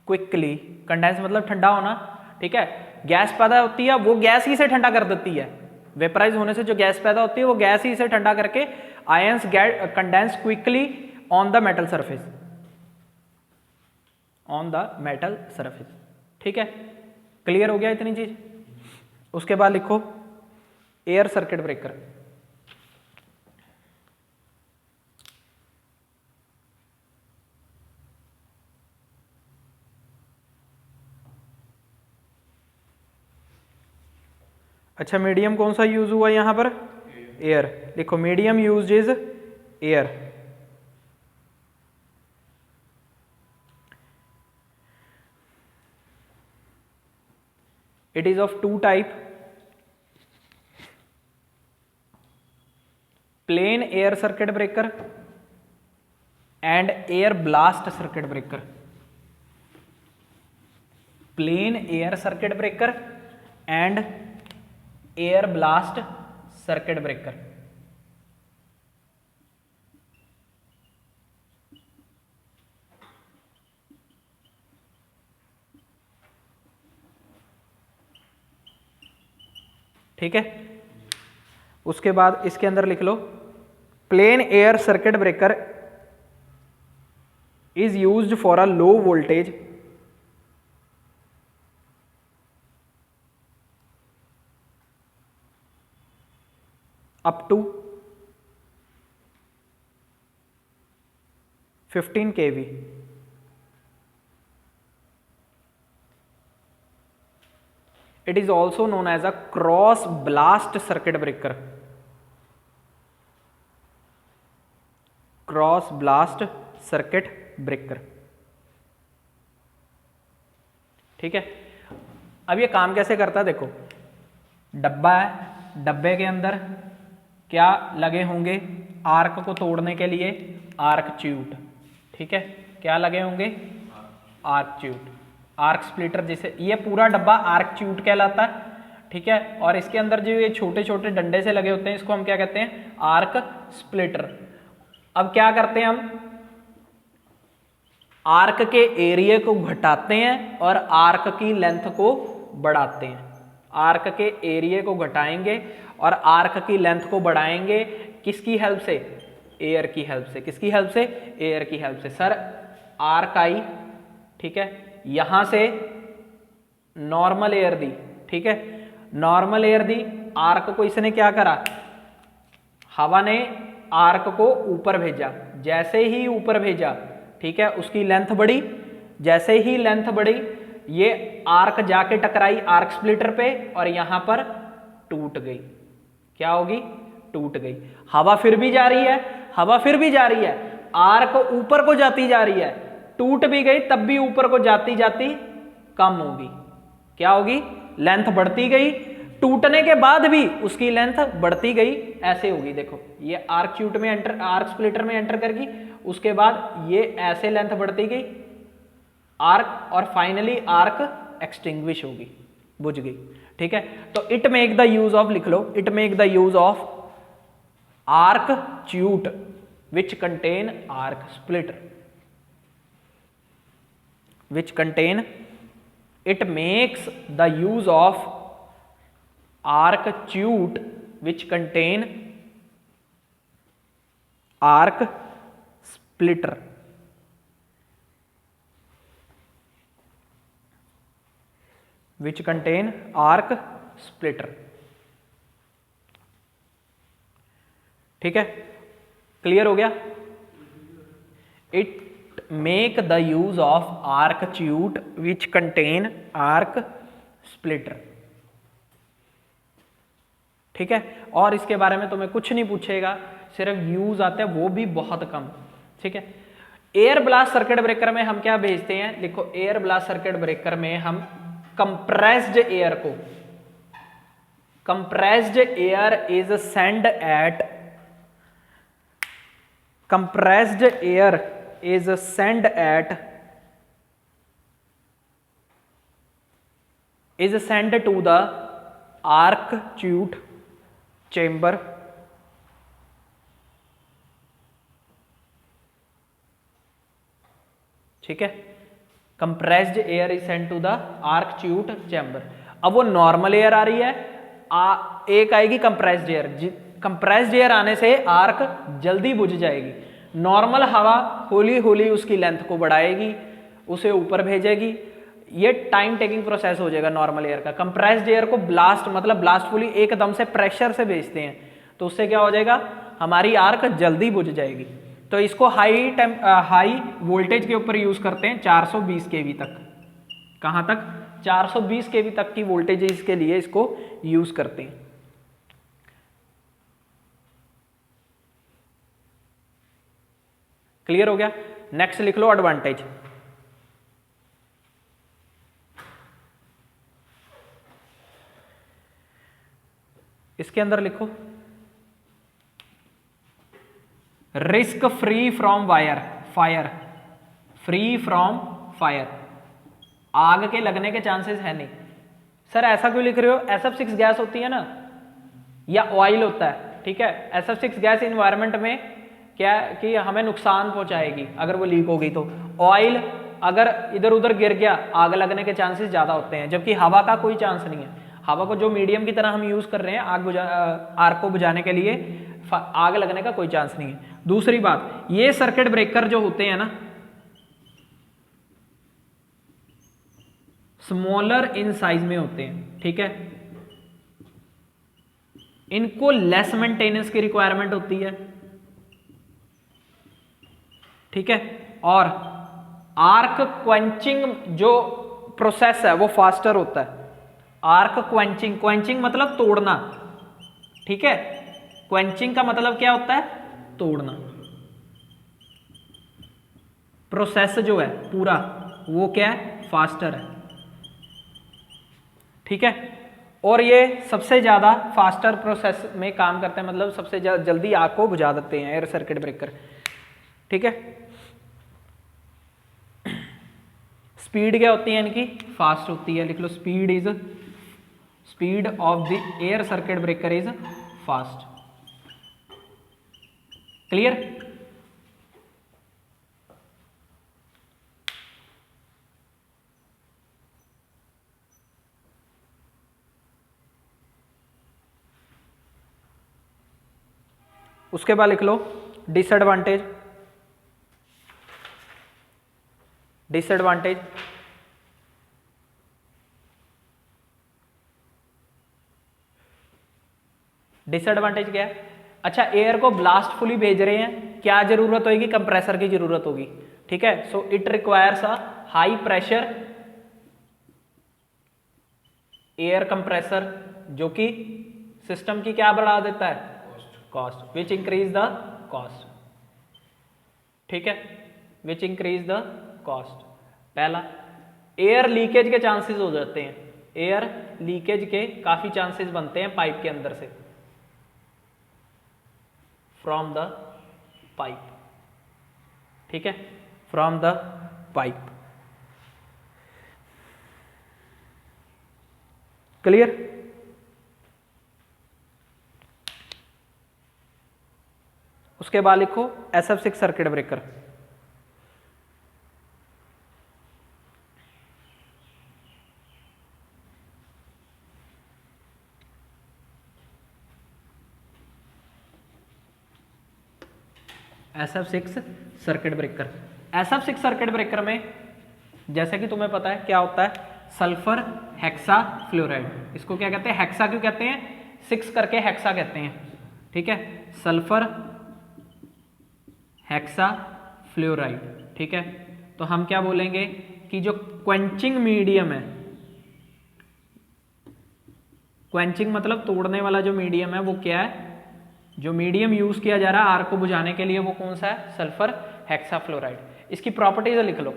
[SPEAKER 1] quickly, condense मतलब ठंडा होना। ठीक है, गैस पैदा होती है, वो गैस ही से ठंडा कर देती है, वेपराइज होने से जो गैस पैदा होती है वो गैस ही से ठंडा करके ions condense quickly on the metal surface, on the metal surface. ठीक है, क्लियर हो गया इतनी चीज। उसके बाद लिखो एयर सर्किट ब्रेकर। अच्छा, मीडियम कौन सा यूज हुआ यहां पर, एयर। लिखो medium use is air. It is of 2 type, plain air circuit breaker and air blast circuit breaker. Plain air circuit breaker and air blast circuit breaker. ठीक है, उसके बाद इसके अंदर लिख लो plain air circuit breaker is used for a low voltage up to 15 kV. It is also known as a cross blast circuit breaker. Cross blast circuit breaker. ठीक है, अब ये काम कैसे करता है, देखो डब्बा है, डब्बे के अंदर क्या लगे होंगे, आर्क को तोड़ने के लिए आर्क च्यूट। ठीक है, क्या लगे होंगे, आर्क च्यूट, आर्क स्प्लिटर, जिसे ये पूरा डब्बा आर्क च्यूट कहलाता है। ठीक है। और इसके अंदर जो ये छोटे छोटे डंडे से लगे होते हैं इसको हम क्या कहते हैं, आर्क स्प्लिटर। अब क्या करते हैं हम, आर्क के एरिया को घटाते हैं और आर्क की लेंथ को बढ़ाते हैं। आर्क के एरिया को घटाएंगे और आर्क की लेंथ को बढ़ाएंगे, किसकी हेल्प से, एयर की हेल्प से। किसकी हेल्प से, एयर की हेल्प से। सर आर्क आई, ठीक है, यहां से नॉर्मल एयर दी, ठीक है, नॉर्मल एयर दी, आर्क को इसने क्या करा, हवा ने आर्क को ऊपर भेजा, जैसे ही ऊपर भेजा, ठीक है, उसकी लेंथ बढ़ी, जैसे ही लेंथ बढ़ी ये आर्क जाके टकराई आर्क स्प्लिटर पे और यहां पर टूट गई। क्या होगी, टूट गई। हवा फिर भी जा रही है, हवा फिर भी जा रही है, आर्क ऊपर को जाती जा रही है, टूट भी गई तब भी ऊपर को जाती जाती कम होगी। क्या होगी, लेंथ बढ़ती गई, टूटने के बाद भी उसकी लेंथ बढ़ती गई, ऐसे होगी। देखो ये आर्क ट्यूट में एंटर, आर्क स्प्लिटर में एंटर करगी, उसके बाद ये ऐसे लेंथ बढ़ती गई आर्क, और फाइनली आर्क एक्सटिंग्विश होगी, बुझ गई। ठीक है, तो it make the use of, लिख लो, it make the use of arc chute which contain arc splitter, which contain, it makes the use of arc tute which contain arc splitter, which contain arc splitter। ठीक है, clear हो गया। It make the use of arc tute which contain arc splitter। ठीक है, और इसके बारे में तुम्हें कुछ नहीं पूछेगा, सिर्फ यूज आते हैं, वो भी बहुत कम। ठीक है, एयर ब्लास्ट सर्किट ब्रेकर में हम क्या भेजते हैं, देखो एयर ब्लास्ट सर्किट ब्रेकर में हम कंप्रेस्ड एयर को, compressed air is send at, compressed air is sent at, is sent to the arc tute chamber, ठीक है, compressed air is sent to the arc chute chamber. अब वो normal air आ रही है, एक आएगी कंप्रेस्ड एयर, कंप्रेस्ड एयर आने से आर्क जल्दी बुझ जाएगी। नॉर्मल हवा होली होली उसकी लेंथ को बढ़ाएगी, उसे ऊपर भेजेगी, ये टाइम टेकिंग प्रोसेस हो जाएगा नॉर्मल एयर का। कंप्रेस्ड एयर को ब्लास्ट, मतलब ब्लास्टफुली एकदम से प्रेशर से भेजते हैं, तो उससे क्या हो जाएगा, हमारी आर्क जल्दी बुझ जाएगी। तो इसको हाई वोल्टेज के ऊपर यूज करते हैं, 420 केवी तक। कहां तक, 420 केवी तक की वोल्टेज के लिए इसको यूज करते हैं। क्लियर हो गया। नेक्स्ट लिख लो एडवांटेज। इसके अंदर लिखो risk free from fire, free from fire, आग के लगने के चांसेस है नहीं। सर ऐसा क्यों लिख रहे हो, SF6 गैस होती है ना, या ऑयल होता है, ठीक है, SF6 गैस इन्वायरमेंट में क्या कि हमें नुकसान पहुंचाएगी अगर वो लीक होगी। तो ऑयल अगर इधर उधर गिर गया आग लगने के चांसेस ज्यादा होते हैं, जबकि हवा का कोई चांस नहीं है। हवा को जो मीडियम की तरह हम यूज कर रहे हैं आग को बुझाने के लिए, आग लगने का कोई चांस नहीं है। दूसरी बात, ये सर्किट ब्रेकर जो होते हैं ना, स्मॉलर इन साइज में होते हैं, ठीक है, इनको लेस मेंटेनेंस की रिक्वायरमेंट होती है, ठीक है, और आर्क क्वेंचिंग जो प्रोसेस है वो फास्टर होता है। आर्क क्वेंचिंग, क्वेंचिंग मतलब तोड़ना, ठीक है, क्वेंचिंग का मतलब क्या होता है, तोड़ना। प्रोसेस जो है पूरा वो क्या है, फास्टर है, ठीक है, और ये सबसे ज्यादा फास्टर प्रोसेस में काम करते हैं, मतलब सबसे जल्दी आग को बुझा देते हैं एयर सर्किट ब्रेकर, ठीक है। स्पीड क्या होती है इनकी, फास्ट होती है, लिख लो speed is speed of the air circuit breaker is fast. Clear? उसके बाद लिख लो डिसएडवांटेज। डिसएडवांटेज डिसएडवांटेज क्या है? अच्छा, एयर को ब्लास्टफुली भेज रहे हैं, क्या जरूरत होगी? कंप्रेसर की जरूरत होगी। ठीक है, so it requires a high pressure air compressor, जो कि सिस्टम की क्या बढ़ा देता है? Cost, which increase the cost. ठीक है, विच इंक्रीज द कॉस्ट। पहला, एयर लीकेज के चांसेस हो जाते हैं, एयर लीकेज के काफी चांसेस बनते हैं पाइप के अंदर से, फ्रॉम द पाइप। ठीक है, फ्रॉम द पाइप। क्लियर? उसके बाद लिखो SF6 circuit breaker. SF6 circuit breaker. SF6 circuit breaker में जैसे कि तुम्हें पता है क्या होता है? Sulphur hexa fluoride. इसको क्या कहते हैं? हेक्सा क्यों कहते हैं? 6 करके हेक्सा कहते हैं। ठीक है, सल्फर हेक्सा फ्लोराइड। ठीक है, तो हम क्या बोलेंगे कि जो क्वेंचिंग मीडियम है, क्वेंचिंग मतलब तोड़ने वाला जो मीडियम है वो क्या है? जो मीडियम यूज किया जा रहा है आग को बुझाने के लिए वो कौन सा है? Sulphur hexafluoride. इसकी प्रॉपर्टीज लिख लो।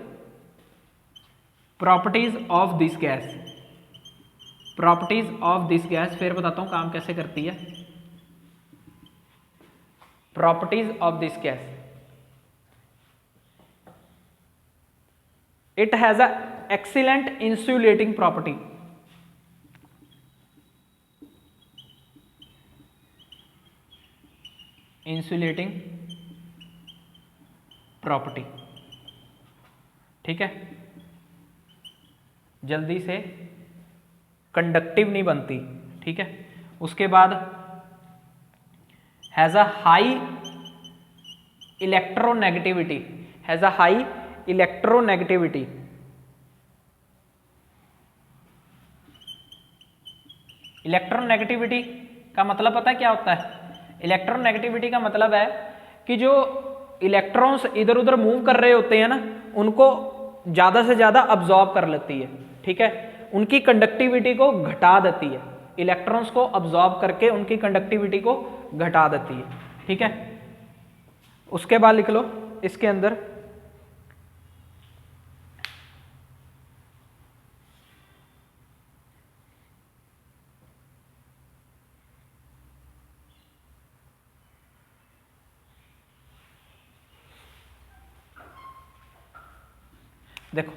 [SPEAKER 1] Properties of this gas, properties of this gas, फिर बताता हूं काम कैसे करती है। Properties of this gas, it has a excellent insulating property. Insulating property. ठीक है, जल्दी से कंडक्टिव नहीं बनती। ठीक है, उसके बाद has a high electronegativity, has a high electronegativity. Electronegativity का मतलब पता है क्या होता है? इलेक्ट्रोनेगेटिविटी का मतलब है कि जो इलेक्ट्रॉन्स इधर उधर मूव कर रहे होते हैं ना, उनको ज्यादा से ज्यादा अब्जॉर्ब कर लेती है। ठीक है, उनकी कंडक्टिविटी को घटा देती है, इलेक्ट्रॉन्स को अब्जॉर्ब करके उनकी कंडक्टिविटी को घटा देती है। ठीक है, उसके बाद लिख लो इसके अंदर देखो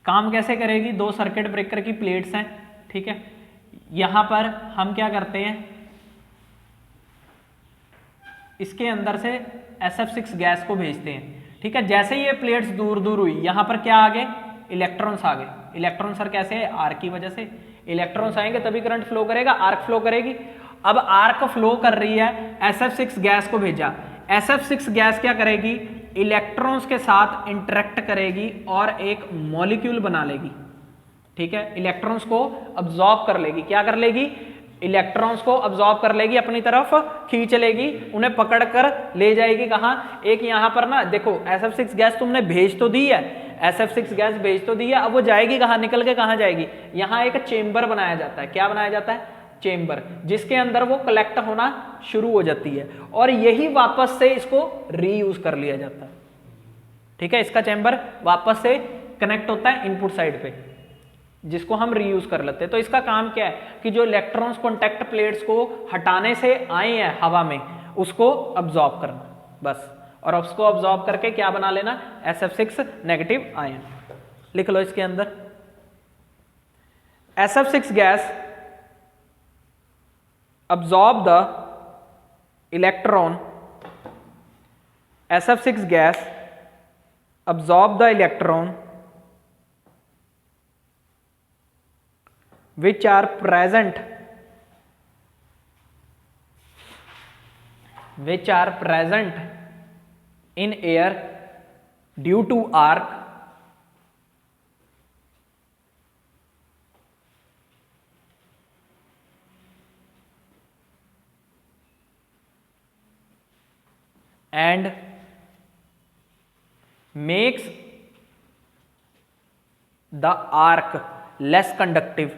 [SPEAKER 1] काम कैसे करेगी। 2 सर्किट ब्रेकर की प्लेट्स हैं। ठीक है, यहां पर हम क्या करते हैं, इसके अंदर से SF6 गैस को भेजते हैं। ठीक है, जैसे ये प्लेट्स दूर दूर हुई, यहां पर क्या आ गए? इलेक्ट्रॉन्स आ गए। इलेक्ट्रॉन सर कैसे है? आर्क की वजह से। इलेक्ट्रॉन्स आएंगे तभी करंट फ्लो करेगा, आर्क फ्लो करेगी। अब आर्क फ्लो कर रही है, SF6 गैस को भेजा। SF6 गैस क्या करेगी? इलेक्ट्रॉन्स के साथ इंटरेक्ट करेगी और एक मॉलिक्यूल बना लेगी। ठीक है, इलेक्ट्रॉन्स को अब्जॉर्ब कर लेगी। क्या कर लेगी? इलेक्ट्रॉन्स को अब्जॉर्ब कर लेगी, अपनी तरफ खींच लेगी, उन्हें पकड़कर ले जाएगी। कहां? एक यहां पर ना देखो, SF6 गैस तुमने भेज तो दी है, SF6 गैस भेज तो दी है, अब वो जाएगी कहां? निकल के कहां जाएगी? यहां एक चेंबर बनाया जाता है। क्या बनाया जाता है? चेंबर, जिसके अंदर वो कलेक्ट होना शुरू हो जाती है और यही वापस से इसको रीयूज कर लिया जाता है। ठीक है, इसका चेंबर वापस से कनेक्ट होता है इनपुट साइड पे, जिसको हम रीयूज कर लेते हैं। तो इसका काम क्या है कि जो इलेक्ट्रॉन्स कॉन्टैक्ट प्लेट्स को हटाने से आए हैं हवा में, उसको अब्जॉर्ब करना बस, और उसको अब्जॉर्ब करके क्या बना लेना? SF6 negative ion. लिख लो इसके अंदर SF6 gas absorb the electron, SF6 gas absorb the electron which are present in air due to arc and makes the arc less conductive,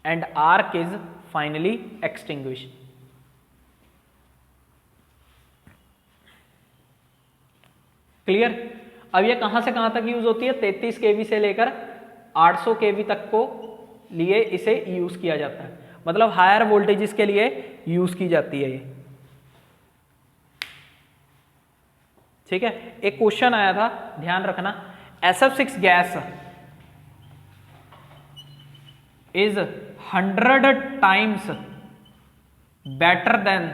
[SPEAKER 1] and arc is finally extinguished. Clear? अब ये कहां से कहां तक use होती है? 33 केवी से लेकर 800 केवी तक को लिए इसे यूज किया जाता है, मतलब हायर वोल्टेजेस के लिए यूज की जाती है ये। ठीक है, एक क्वेश्चन आया था, ध्यान रखना, SF6 gas is 100 times better than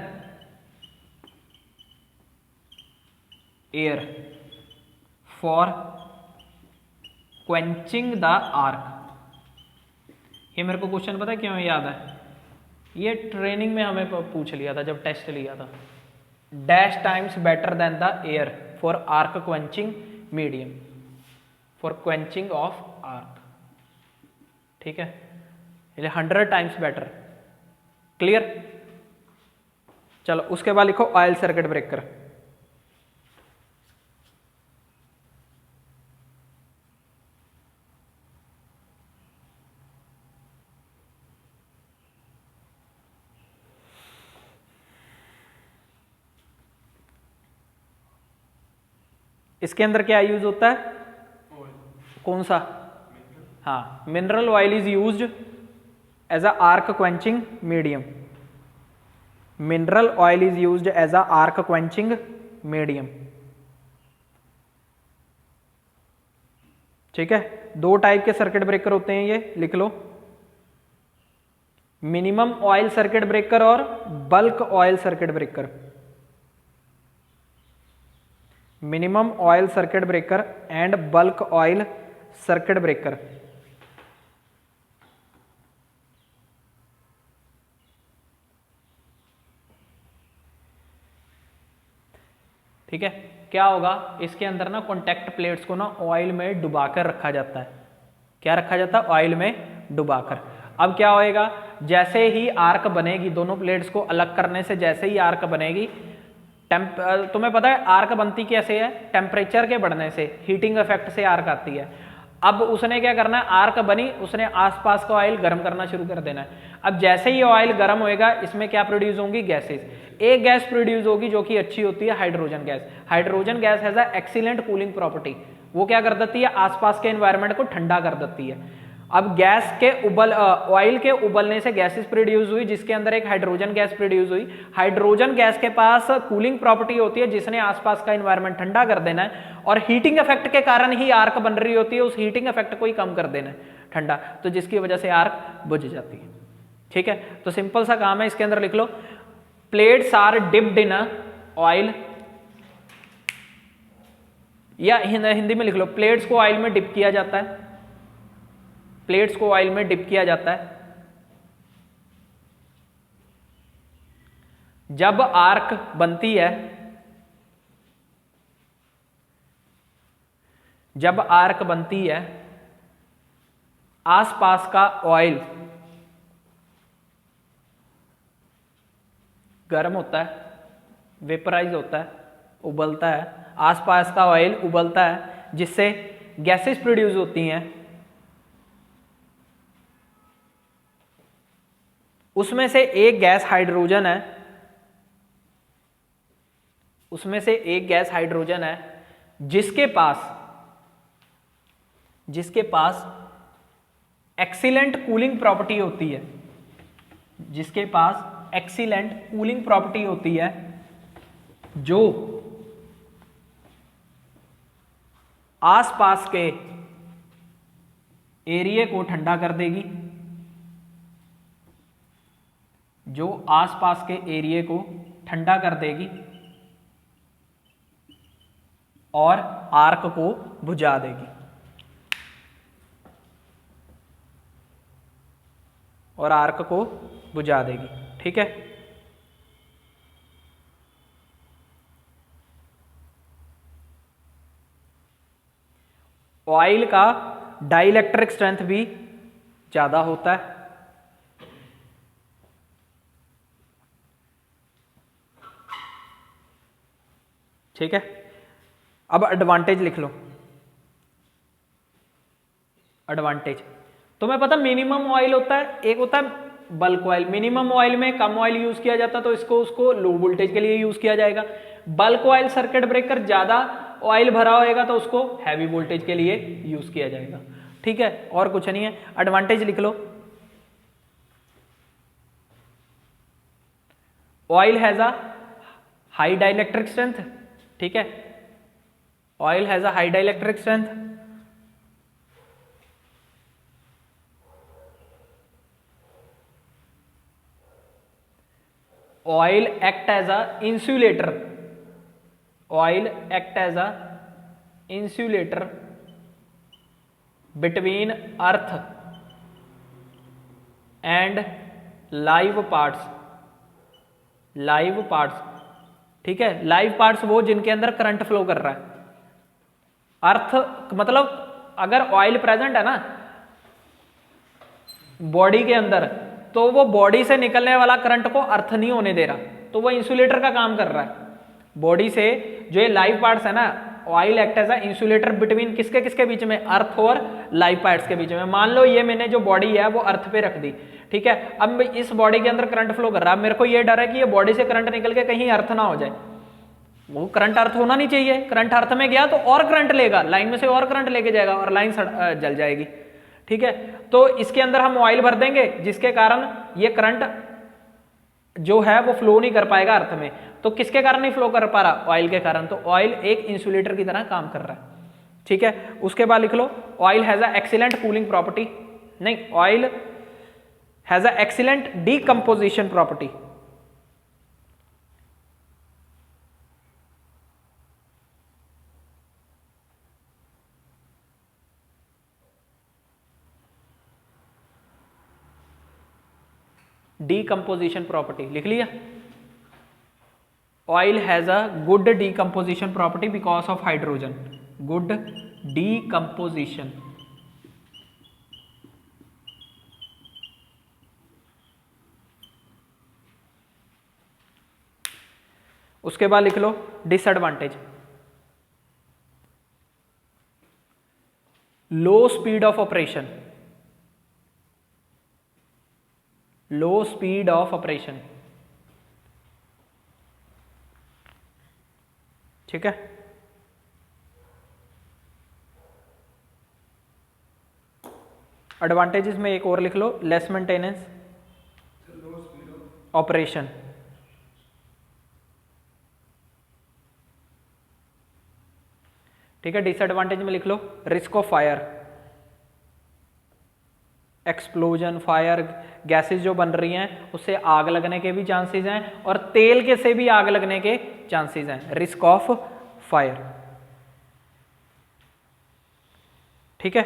[SPEAKER 1] air for quenching the arc। ये मेरे को क्वेश्चन पता है क्यों याद है? ये ट्रेनिंग में हमें पूछ लिया था जब टेस्ट लिया था। Dash times better than the air for arc quenching medium, for quenching of arc. ठीक है, 100 टाइम्स बेटर। क्लियर? चलो उसके बाद लिखो ऑयल सर्किट ब्रेकर। इसके अंदर क्या यूज होता है? कौन सा? हाँ, mineral oil is used as a arc quenching medium. Mineral oil is used as a arc quenching medium. ठीक है, दो टाइप के सर्किट ब्रेकर होते हैं, ये लिख लो, मिनिमम ऑयल सर्किट ब्रेकर और bulk oil circuit breaker. Minimum oil circuit breaker and bulk oil circuit breaker. ठीक है, क्या होगा इसके अंदर ना, कॉन्टैक्ट प्लेट्स को ना ऑयल में डुबाकर रखा जाता है। क्या रखा जाता है? ऑयल में डुबाकर। अब क्या होएगा, जैसे ही आर्क बनेगी, दोनों प्लेट्स को अलग करने से जैसे ही आर्क बनेगी, तुम्हें पता है आर्क बनती कैसे है? टेम्परेचर के बढ़ने से, हीटिंग इफेक्ट से आर्क आती है। अब उसने क्या करना है, आर्क बनी, उसने आसपास का ऑयल गर्म करना शुरू कर देना है। अब जैसे ही ऑयल गर्म होएगा, इसमें क्या प्रोड्यूस होंगी? गैसेस। एक गैस प्रोड्यूस होगी जो कि अच्छी होती है, hydrogen gas. Hydrogen gas has a excellent cooling property. वो क्या कर देती है? आसपास के एनवायरनमेंट को ठंडा कर देती है। अब गैस के ऑयल के उबलने से गैसेस प्रोड्यूस हुई, जिसके अंदर एक हाइड्रोजन गैस प्रोड्यूस हुई। हाइड्रोजन गैस के पास कूलिंग प्रॉपर्टी होती है, जिसने आसपास का एनवायरनमेंट ठंडा कर देना है, और हीटिंग इफेक्ट के कारण ही आर्क बन रही होती है, उस हीटिंग इफेक्ट को ही कम कर देना है, ठंडा, तो जिसकी वजह से आर्क बुझ जाती है। ठीक है, तो सिंपल सा काम है, इसके अंदर लिख लो, plates are dipped in oil, या हिंदी में लिख लो, प्लेट्स को ऑयल में डिप किया जाता है। प्लेट्स को ऑयल में डिप किया जाता है। जब आर्क बनती है, जब आर्क बनती है, आसपास का ऑयल गर्म होता है, वेपराइज होता है, उबलता है, आसपास का ऑयल उबलता है, जिससे गैसेस प्रोड्यूस होती हैं। उसमें से एक गैस हाइड्रोजन है, उसमें से एक गैस हाइड्रोजन है, जिसके पास एक्सीलेंट कूलिंग प्रॉपर्टी होती है, जिसके पास एक्सीलेंट कूलिंग प्रॉपर्टी होती है, जो आसपास के एरिया को ठंडा कर देगी, जो आसपास के एरिया को ठंडा कर देगी और आर्क को बुझा देगी, और आर्क को बुझा देगी। ठीक है, ऑयल का डाइलेक्ट्रिक स्ट्रेंथ भी ज्यादा होता है। ठीक है, अब एडवांटेज लिख लो। एडवांटेज तुम्हें पता मिनिमम ऑयल होता है, एक होता है बल्क ऑयल। मिनिमम ऑयल में कम ऑयल यूज किया जाता है तो इसको उसको लो वोल्टेज के लिए यूज किया जाएगा। बल्क ऑयल सर्किट ब्रेकर ज्यादा ऑयल भरा होएगा तो उसको हैवी वोल्टेज के लिए यूज किया जाएगा। ठीक है, और कुछ नहीं है, एडवांटेज लिख लो। Oil has a high dielectric strength. ठीक है, oil has a high dielectric strength. Oil act as a insulator. Oil act as a insulator between earth and live parts. Live parts, ठीक है, लाइव पार्ट्स वो जिनके अंदर current flow कर रहा है। अर्थ मतलब अगर ऑयल प्रेजेंट है ना बॉडी के अंदर, तो वो बॉडी से निकलने वाला करंट को अर्थ नहीं होने दे रहा, तो वो इंसुलेटर का काम कर रहा है। बॉडी से जो ये लाइव पार्ट्स है ना, oil act as a insulator between किसके किसके बीच में, अर्थ और लाइव पार्ट्स के बीच में। मान लो ये मैंने जो बॉडी है वो अर्थ पे रख दी, ठीक है, अब इस बॉडी के अंदर करंट फ्लो कर रहा है, मेरे को ये डर है कि ये बॉडी से करंट निकल के कहीं अर्थ ना हो जाए। वो करंट अर्थ होना नहीं चाहिए, करंट अर्थ में गया तो और करंट लेगा, लाइन में से और करंट लेके जाएगा और लाइन जल जाएगी। ठीक है, तो इसके अंदर हम ऑयल भर देंगे जिसके कारण ये करंट जो है वो फ्लो नहीं कर पाएगा अर्थ में। तो किसके कारण नहीं फ्लो कर पा रहा, ऑयल के कारण। तो ऑयल एक इंसुलेटर की तरह काम कर रहा है। ठीक है, उसके बाद लिख लो oil has a excellent cooling property. नहीं, oil has a excellent decomposition property. Decomposition property लिख लिया। Oil has a good decomposition property because of hydrogen. Good decomposition. उसके बाद लिख लो disadvantage. Low speed of operation. Low speed of operation. ठीक है, advantages में एक और लिख लो, लेस मेंटेनेंस ऑपरेशन। ठीक है, डिसएडवांटेज में लिख low risk of fire, explosion, fire, gases जो बन रही हैं उससे आग लगने के भी चांसेस हैं और तेल के से भी आग लगने के चांसेस हैं, रिस्क ऑफ फायर। ठीक है,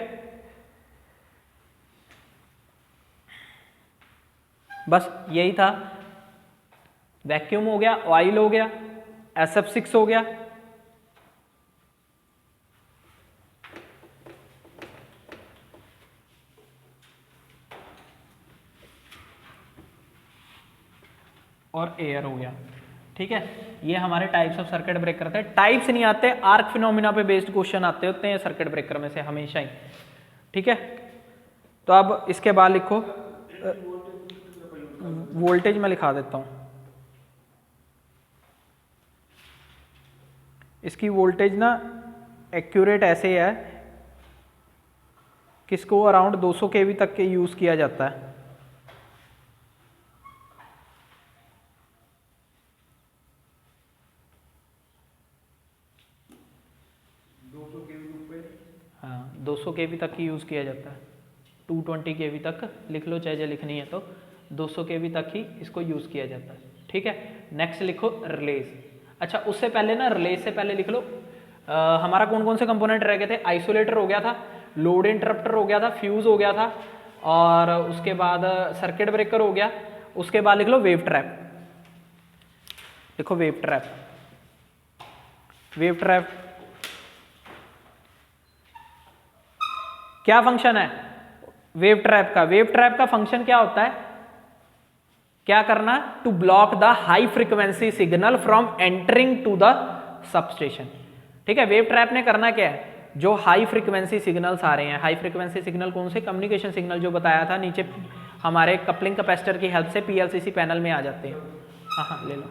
[SPEAKER 1] बस यही था। वैक्यूम हो गया, ऑयल हो गया, SF6 हो गया। और एयर हो गया। ठीक है, ये हमारे टाइप्स ऑफ सर्किट ब्रेकर थे। टाइप्स नहीं आते, आर्क फिनोमिना पे बेस्ड क्वेश्चन आते होते हैं सर्किट ब्रेकर में से हमेशा ही। ठीक है, तो अब इसके बाद लिखो वोल्टेज में लिखा देता हूं। इसकी वोल्टेज ना एक्यूरेट ऐसे है कि इसको अराउंड 200 kV तक के यूज किया जाता है। हाँ, 200 kV तक की यूज किया जाता है। 220 kV तक लिख लो, चाहे लिखनी है तो 200 kV तक ही इसको यूज़ किया जाता है, ठीक है। नेक्स्ट लिखो रिलेज। अच्छा उससे पहले ना, रिलेज से पहले लिख लो हमारा कौन कौन से कंपोनेंट रह गए थे। आइसोलेटर हो गया था, लोड इंटरप्टर हो गया था, फ्यूज हो गया था, और उसके बाद सर्किट ब्रेकर हो गया। उसके बाद लिख लो वेव ट्रैप, लिखो वेव ट्रैप। वेव ट्रैप क्या फंक्शन है वेव ट्रैप का? वेव ट्रैप का फंक्शन क्या होता है? क्या करना? To block the high frequency signal from entering to the substation, ठीक है। वेव ट्रैप ने करना क्या है? जो हाई फ्रीक्वेंसी सिग्नल्स आ रहे हैं, हाई फ्रीक्वेंसी सिग्नल कौन से? कम्युनिकेशन सिग्नल जो बताया था नीचे हमारे कपलिंग कैपेसिटर की हेल्प से पीएलसीसी पैनल में आ जाते हैं। हाँ हाँ ले लो,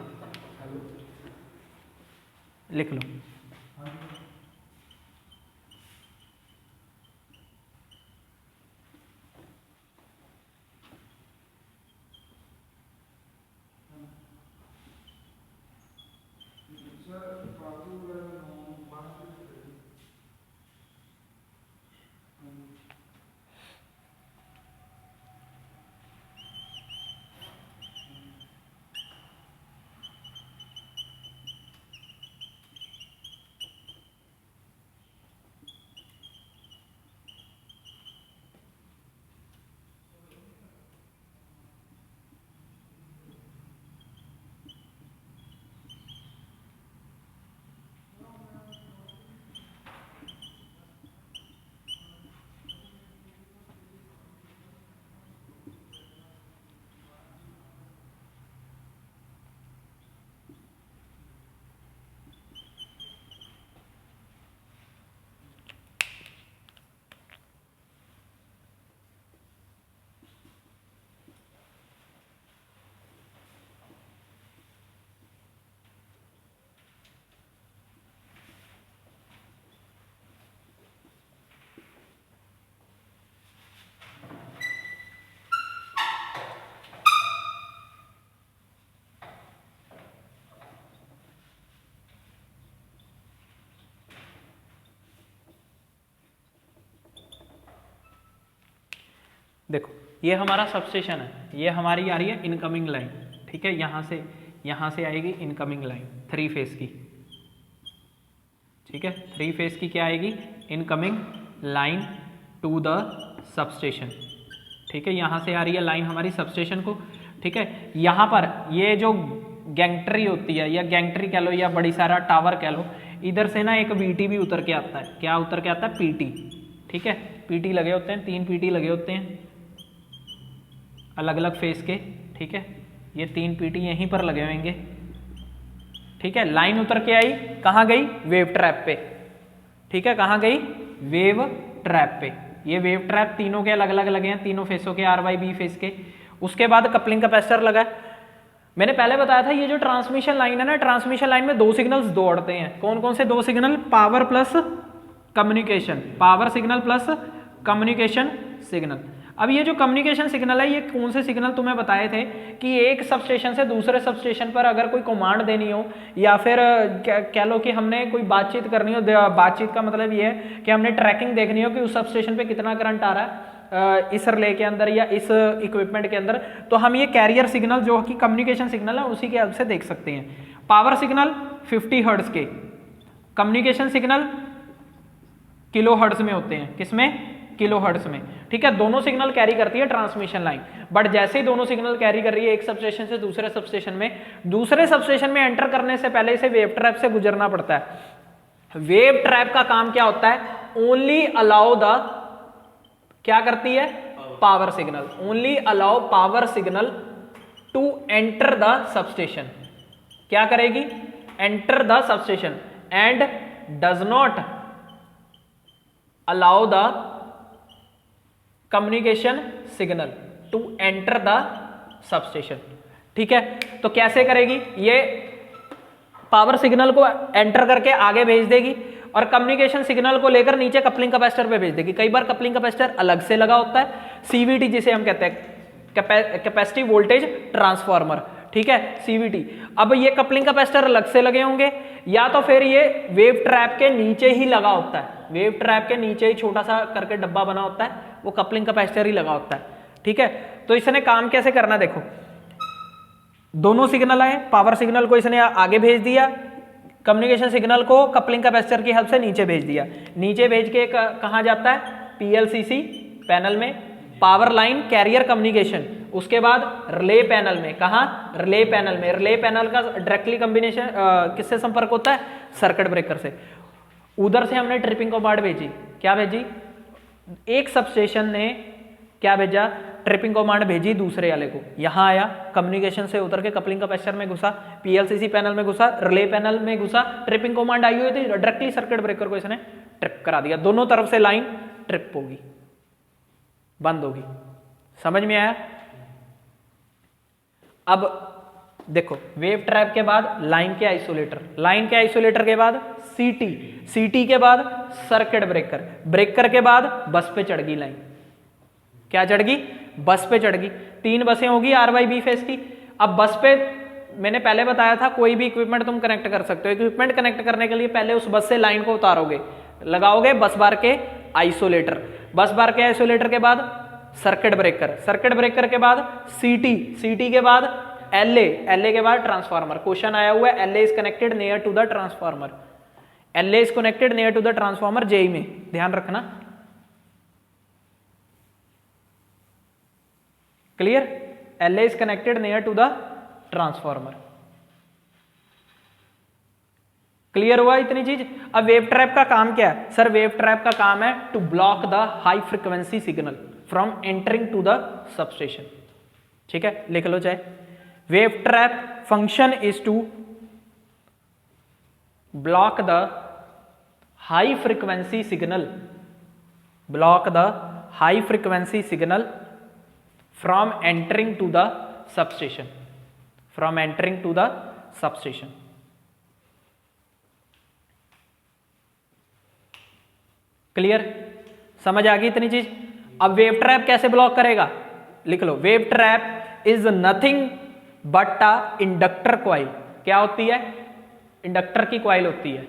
[SPEAKER 1] लिख लो। देखो ये हमारा सबस्टेशन है, ये हमारी आ रही है इनकमिंग लाइन, ठीक है। यहाँ से आएगी इनकमिंग लाइन 3 फेज की, ठीक है। 3 फेज की क्या आएगी? Incoming line to the substation, ठीक है। यहाँ से आ रही है लाइन हमारी सबस्टेशन को, ठीक है। यहाँ पर ये जो गैंगट्री होती है, या गैंगट्री कह लो या बड़ी सारा टावर कह लो, इधर से ना एक वीटी भी उतर के आता है। क्या उतर के आता है? पीटी, ठीक है। पीटी लगे होते हैं, 3 पीटी लगे होते हैं अलग अलग फेस के, ठीक है। ये 3 पीटी यहीं पर लगे होंगे, ठीक है। लाइन उतर के आई, कहाँ गई? वेव ट्रैप पे, ठीक है। कहाँ गई? वेव ट्रैप पे। ये वेव ट्रैप तीनों के अलग अलग लगे हैं, तीनों फेसों के, आर वाई बी फेस के। उसके बाद कपलिंग कैपेसिटर लगा है। मैंने पहले बताया था ये जो ट्रांसमिशन लाइन है ना, ट्रांसमिशन लाइन में 2 सिग्नल्स दौड़ते हैं। कौन कौन से 2 signal? Power plus communication, power signal plus communication signal. अब ये जो कम्युनिकेशन सिग्नल है, ये कौन से सिग्नल तुम्हें बताए थे कि एक सबस्टेशन से दूसरे सबस्टेशन पर अगर कोई कमांड देनी हो, या फिर कह लो कि हमने कोई बातचीत करनी हो। बातचीत का मतलब ये है कि हमने ट्रैकिंग देखनी हो कि उस सबस्टेशन पे कितना करंट आ रहा है इस रिले के अंदर या इस इक्विपमेंट के अंदर, तो हम ये कैरियर सिग्नल जो कि कम्युनिकेशन सिग्नल है उसी के हेल्प से देख सकते हैं। पावर सिग्नल 50 हर्ट्ज के, कम्युनिकेशन सिग्नल किलो हर्ट्ज में होते हैं। किसमें? किलो हर्ट्ज में, ठीक है। दोनों सिग्नल कैरी करती है ट्रांसमिशन लाइन, बट जैसे ही दोनों सिग्नल कैरी कर रही है एक सबस्टेशन से दूसरे सबस्टेशन में, दूसरे सबस्टेशन में एंटर करने से पहले इसे वेव ट्रैप से गुजरना पड़ता है। वेव ट्रैप का काम क्या होता है? ओनली अलाउ द, क्या करती है? Power signal, only allow power signal to enter the substation. क्या करेगी? Enter the substation, and does not allow the communication signal to enter the substation, ठीक है। तो कैसे करेगी? ये पावर सिग्नल को एंटर करके आगे भेज देगी और कम्युनिकेशन सिग्नल को लेकर नीचे कपलिंग कैपेसिटर पे भेज देगी। कई बार कपलिंग कैपेसिटर अलग से लगा होता है, सीवीटी जिसे हम कहते हैं कैपेसिटिव वोल्टेज ट्रांसफार्मर, ठीक है, सीवीटी। अब ये कपलिंग कैपेसिटर अलग से लगे होंगे या तो फिर ये वेव ट्रैप के नीचे ही लगा होता है, वेव ट्रैप के नीचे ही छोटा सा करके डब्बा बना होता है, वो कपलिंग कैपेसिटर ही लगा होता है, ठीक है। तो इसने काम कैसे करना, देखो दोनों सिग्नल आए, पावर सिग्नल को इसने आगे भेज दिया, कम्युनिकेशन सिग्नल को कपलिंग कैपेसिटर की हेल्प से नीचे भेज दिया, नीचे भेज के कहाँ जाता है, पीएलसीसी पैनल में, पावर लाइन कैरियर कम्युनिकेशन, उसके बाद रिले पैनल में, कहाँ, रिले पैनल में। रिले पैनल का डायरेक्टली कॉम्बिनेशन किससे संपर्क होता है, सर्किट ब्रेकर से। उधर से हमने ट्रिपिंग कमांड भेजी, क्या भेजी, एक सबस्टेशन ने क्या भेजा, ट्रिपिंग कमांड भेजी दूसरे वाले को, यहां आया, कम्युनिकेशन से उतर के कपलिंग कैपेसिटर में घुसा, पीएलसीसी पैनल में घुसा, रिले पैनल में घुसा, ट्रिपिंग कमांड आई हुई थी, डायरेक्टली सर्किट ब्रेकर को इसने ट्रिप करा दिया, दोनों तरफ से लाइन ट्रिप होगी, बंद होगी। समझ में आया। अब देखो वेव ट्रैप के बाद लाइन के आइसोलेटर, लाइन के आइसोलेटर के बाद सीटी, सीटी के बाद सर्किट ब्रेकर, ब्रेकर के बाद बस पे चढ़ गई लाइन, क्या चढ़ गई, बस पे चढ़ गई। 3 बसें होगी RYB फेस की। अब बस पे मैंने पहले बताया था कोई भी इक्विपमेंट तुम कनेक्ट कर सकते हो, इक्विपमेंट कनेक्ट करने के लिए पहले उस बस से लाइन को उतारोगे, लगाओगे बस बार के आइसोलेटर, बस बार के आइसोलेटर के बाद सर्किट ब्रेकर, सर्किट ब्रेकर के बाद सीटी, सीटी के बाद LA, LA के बाद ट्रांसफार्मर। क्वेश्चन आया हुआ है LA is connected near to the transformer, LA is connected near to the transformer, JE में ध्यान रखना, clear. LA is connected near to the transformer, clear हुआ इतनी चीज। अब वेव ट्रैप का काम क्या है, सर वेव ट्रैप का काम है to block the high frequency signal from entering to the substation, ठीक है, लिख लो चाहे। Wave trap function is to block the high frequency signal, block the high frequency signal from entering to the substation, from entering to the substation, clear, समझ आ गई इतनी चीज। अब वेव ट्रैप कैसे ब्लॉक करेगा, लिख लो, wave trap is nothing but a inductor coil, क्या होती है, इंडक्टर की क्वाइल होती है,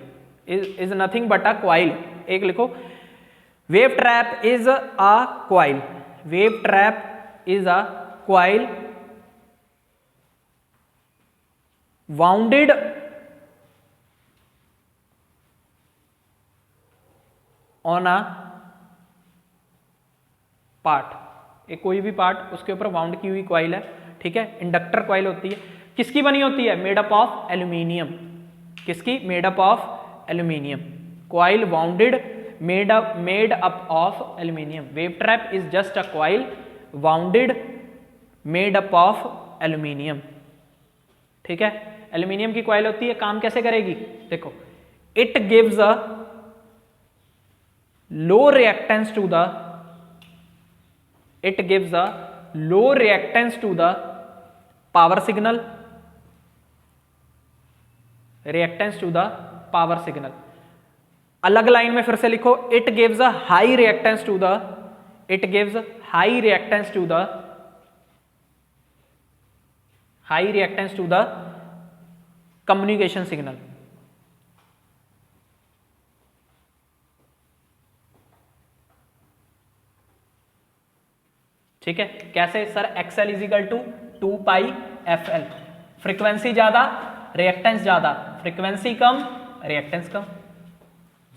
[SPEAKER 1] is nothing but a coil, एक लिखो, wave trap is a coil, wave trap is a coil wounded on a part, एक कोई भी पार्ट उसके ऊपर वाउंड की हुई कॉइल है, ठीक है, इंडक्टर कॉइल होती है, किसकी बनी होती है, मेड अप ऑफ एल्यूमिनियम, किसकी, made up of aluminium, coil bounded made up of aluminium. Wave trap is just a coil bounded made up of aluminium, ठीक है, एल्यूमिनियम की कॉइल होती है। काम कैसे करेगी, देखो, it gives a low reactance to the, it gives a low reactance to the power signal, reactance to the power signal. अलग लाइन में फिर से लिखो, it gives a high reactance to the, it gives high reactance to the, high reactance to the communication signal, ठीक है, कैसे sir, XL is equal to 2πfl, frequency ज्यादा reactance ज्यादा, फ्रीक्वेंसी कम रिएक्टेंस कम,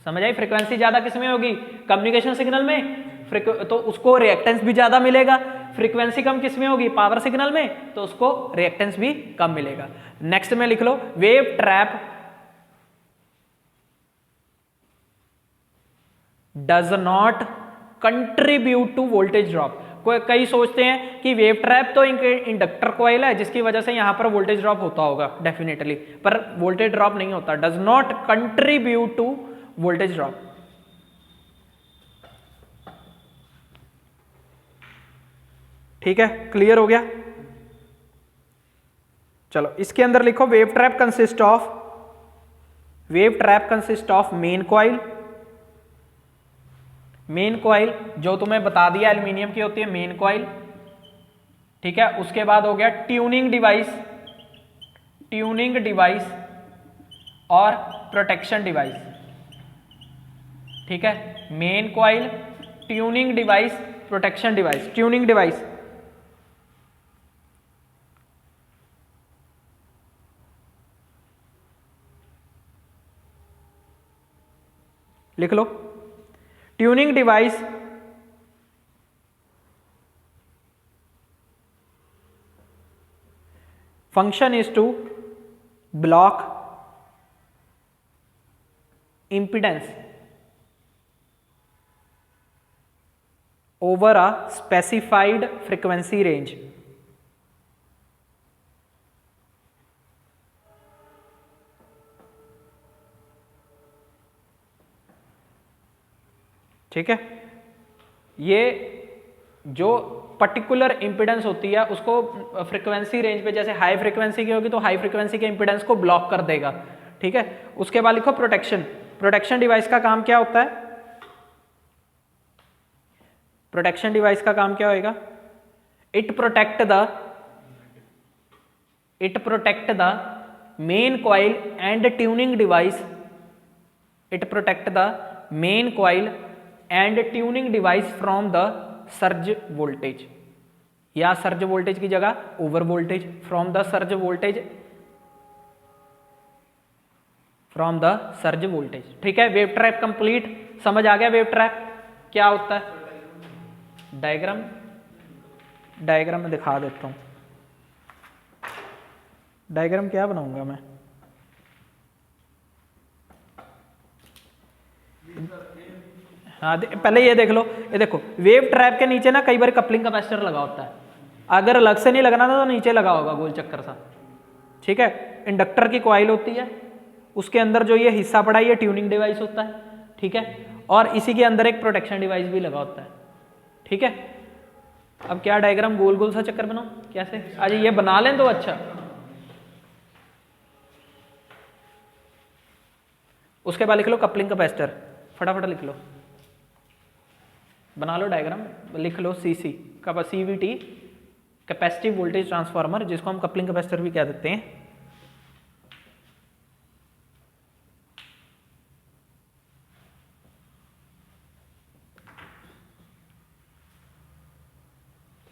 [SPEAKER 1] समझ आई। फ्रीक्वेंसी ज्यादा किसमें होगी, कम्युनिकेशन सिग्नल में, तो उसको रिएक्टेंस भी ज्यादा मिलेगा। फ्रीक्वेंसी कम किसमें होगी, पावर सिग्नल में, तो उसको रिएक्टेंस भी कम मिलेगा। नेक्स्ट में लिख लो, wave trap does not contribute to voltage drop. कई सोचते हैं कि वेव ट्रैप तो इंडक्टर कॉइल है जिसकी वजह से यहां पर वोल्टेज ड्रॉप होता होगा डेफिनेटली, पर वोल्टेज ड्रॉप नहीं होता, does not contribute to voltage drop, ठीक है, क्लियर हो गया। चलो इसके अंदर लिखो, wave trap consist of, wave trap consist of main coil, main coil जो तुम्हें बता दिया एल्यूमिनियम की होती है मेन कॉइल, ठीक है। उसके बाद हो गया ट्यूनिंग डिवाइस, ट्यूनिंग डिवाइस और प्रोटेक्शन डिवाइस। ठीक है, main coil, tuning device, protection device. Tuning device लिख लो। Tuning device function is to block impedance over a specified frequency range। ठीक है, ये जो पर्टिकुलर इंपिडेंस होती है उसको फ्रीक्वेंसी रेंज पे, जैसे हाई फ्रीक्वेंसी की होगी तो हाई फ्रीक्वेंसी के इंपिडेंस को ब्लॉक कर देगा। ठीक है, उसके बाद लिखो प्रोटेक्शन। प्रोटेक्शन डिवाइस का काम क्या होता है? प्रोटेक्शन डिवाइस का काम क्या होएगा? It protect the main coil and tuning device. It protect the main coil and tuning device from the surge voltage, या सर्ज वोल्टेज की जगह over voltage, from the surge voltage, from the surge voltage. ठीक है, wave trap complete. समझ आ गया wave trap क्या होता है? डायग्राम में दिखा देता हूं। डायग्राम क्या बनाऊंगा मैं? हाँ, पहले ये देख लो। ये देखो, वेव ट्रैप के नीचे ना कई बार कपलिंग कैपेसिटर लगा होता है। अगर अलग से नहीं लगाना था तो नीचे लगा होगा गोल चक्कर सा। ठीक है, इंडक्टर की कॉइल होती है, उसके अंदर जो ये हिस्सा पड़ा है ये ट्यूनिंग डिवाइस होता है। ठीक है, और इसी के अंदर एक प्रोटेक्शन डिवाइस भी लगा होता है। ठीक है, अब क्या डायग्राम गोल गोल सा चक्कर बनाओ कैसे? आज ये बना लें तो अच्छा। उसके बाद लिख लो कपलिंग कैपेसिटर, फटाफट लिख लो, बना लो डायग्राम, लिख लो सीसी का सीवीटी, कैपेसिटिव वोल्टेज ट्रांसफार्मर, जिसको हम कपलिंग कैपेसिटर भी कह देते हैं।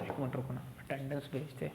[SPEAKER 1] एक मिनट रुको ना, अटेंडेंस भेजते हैं।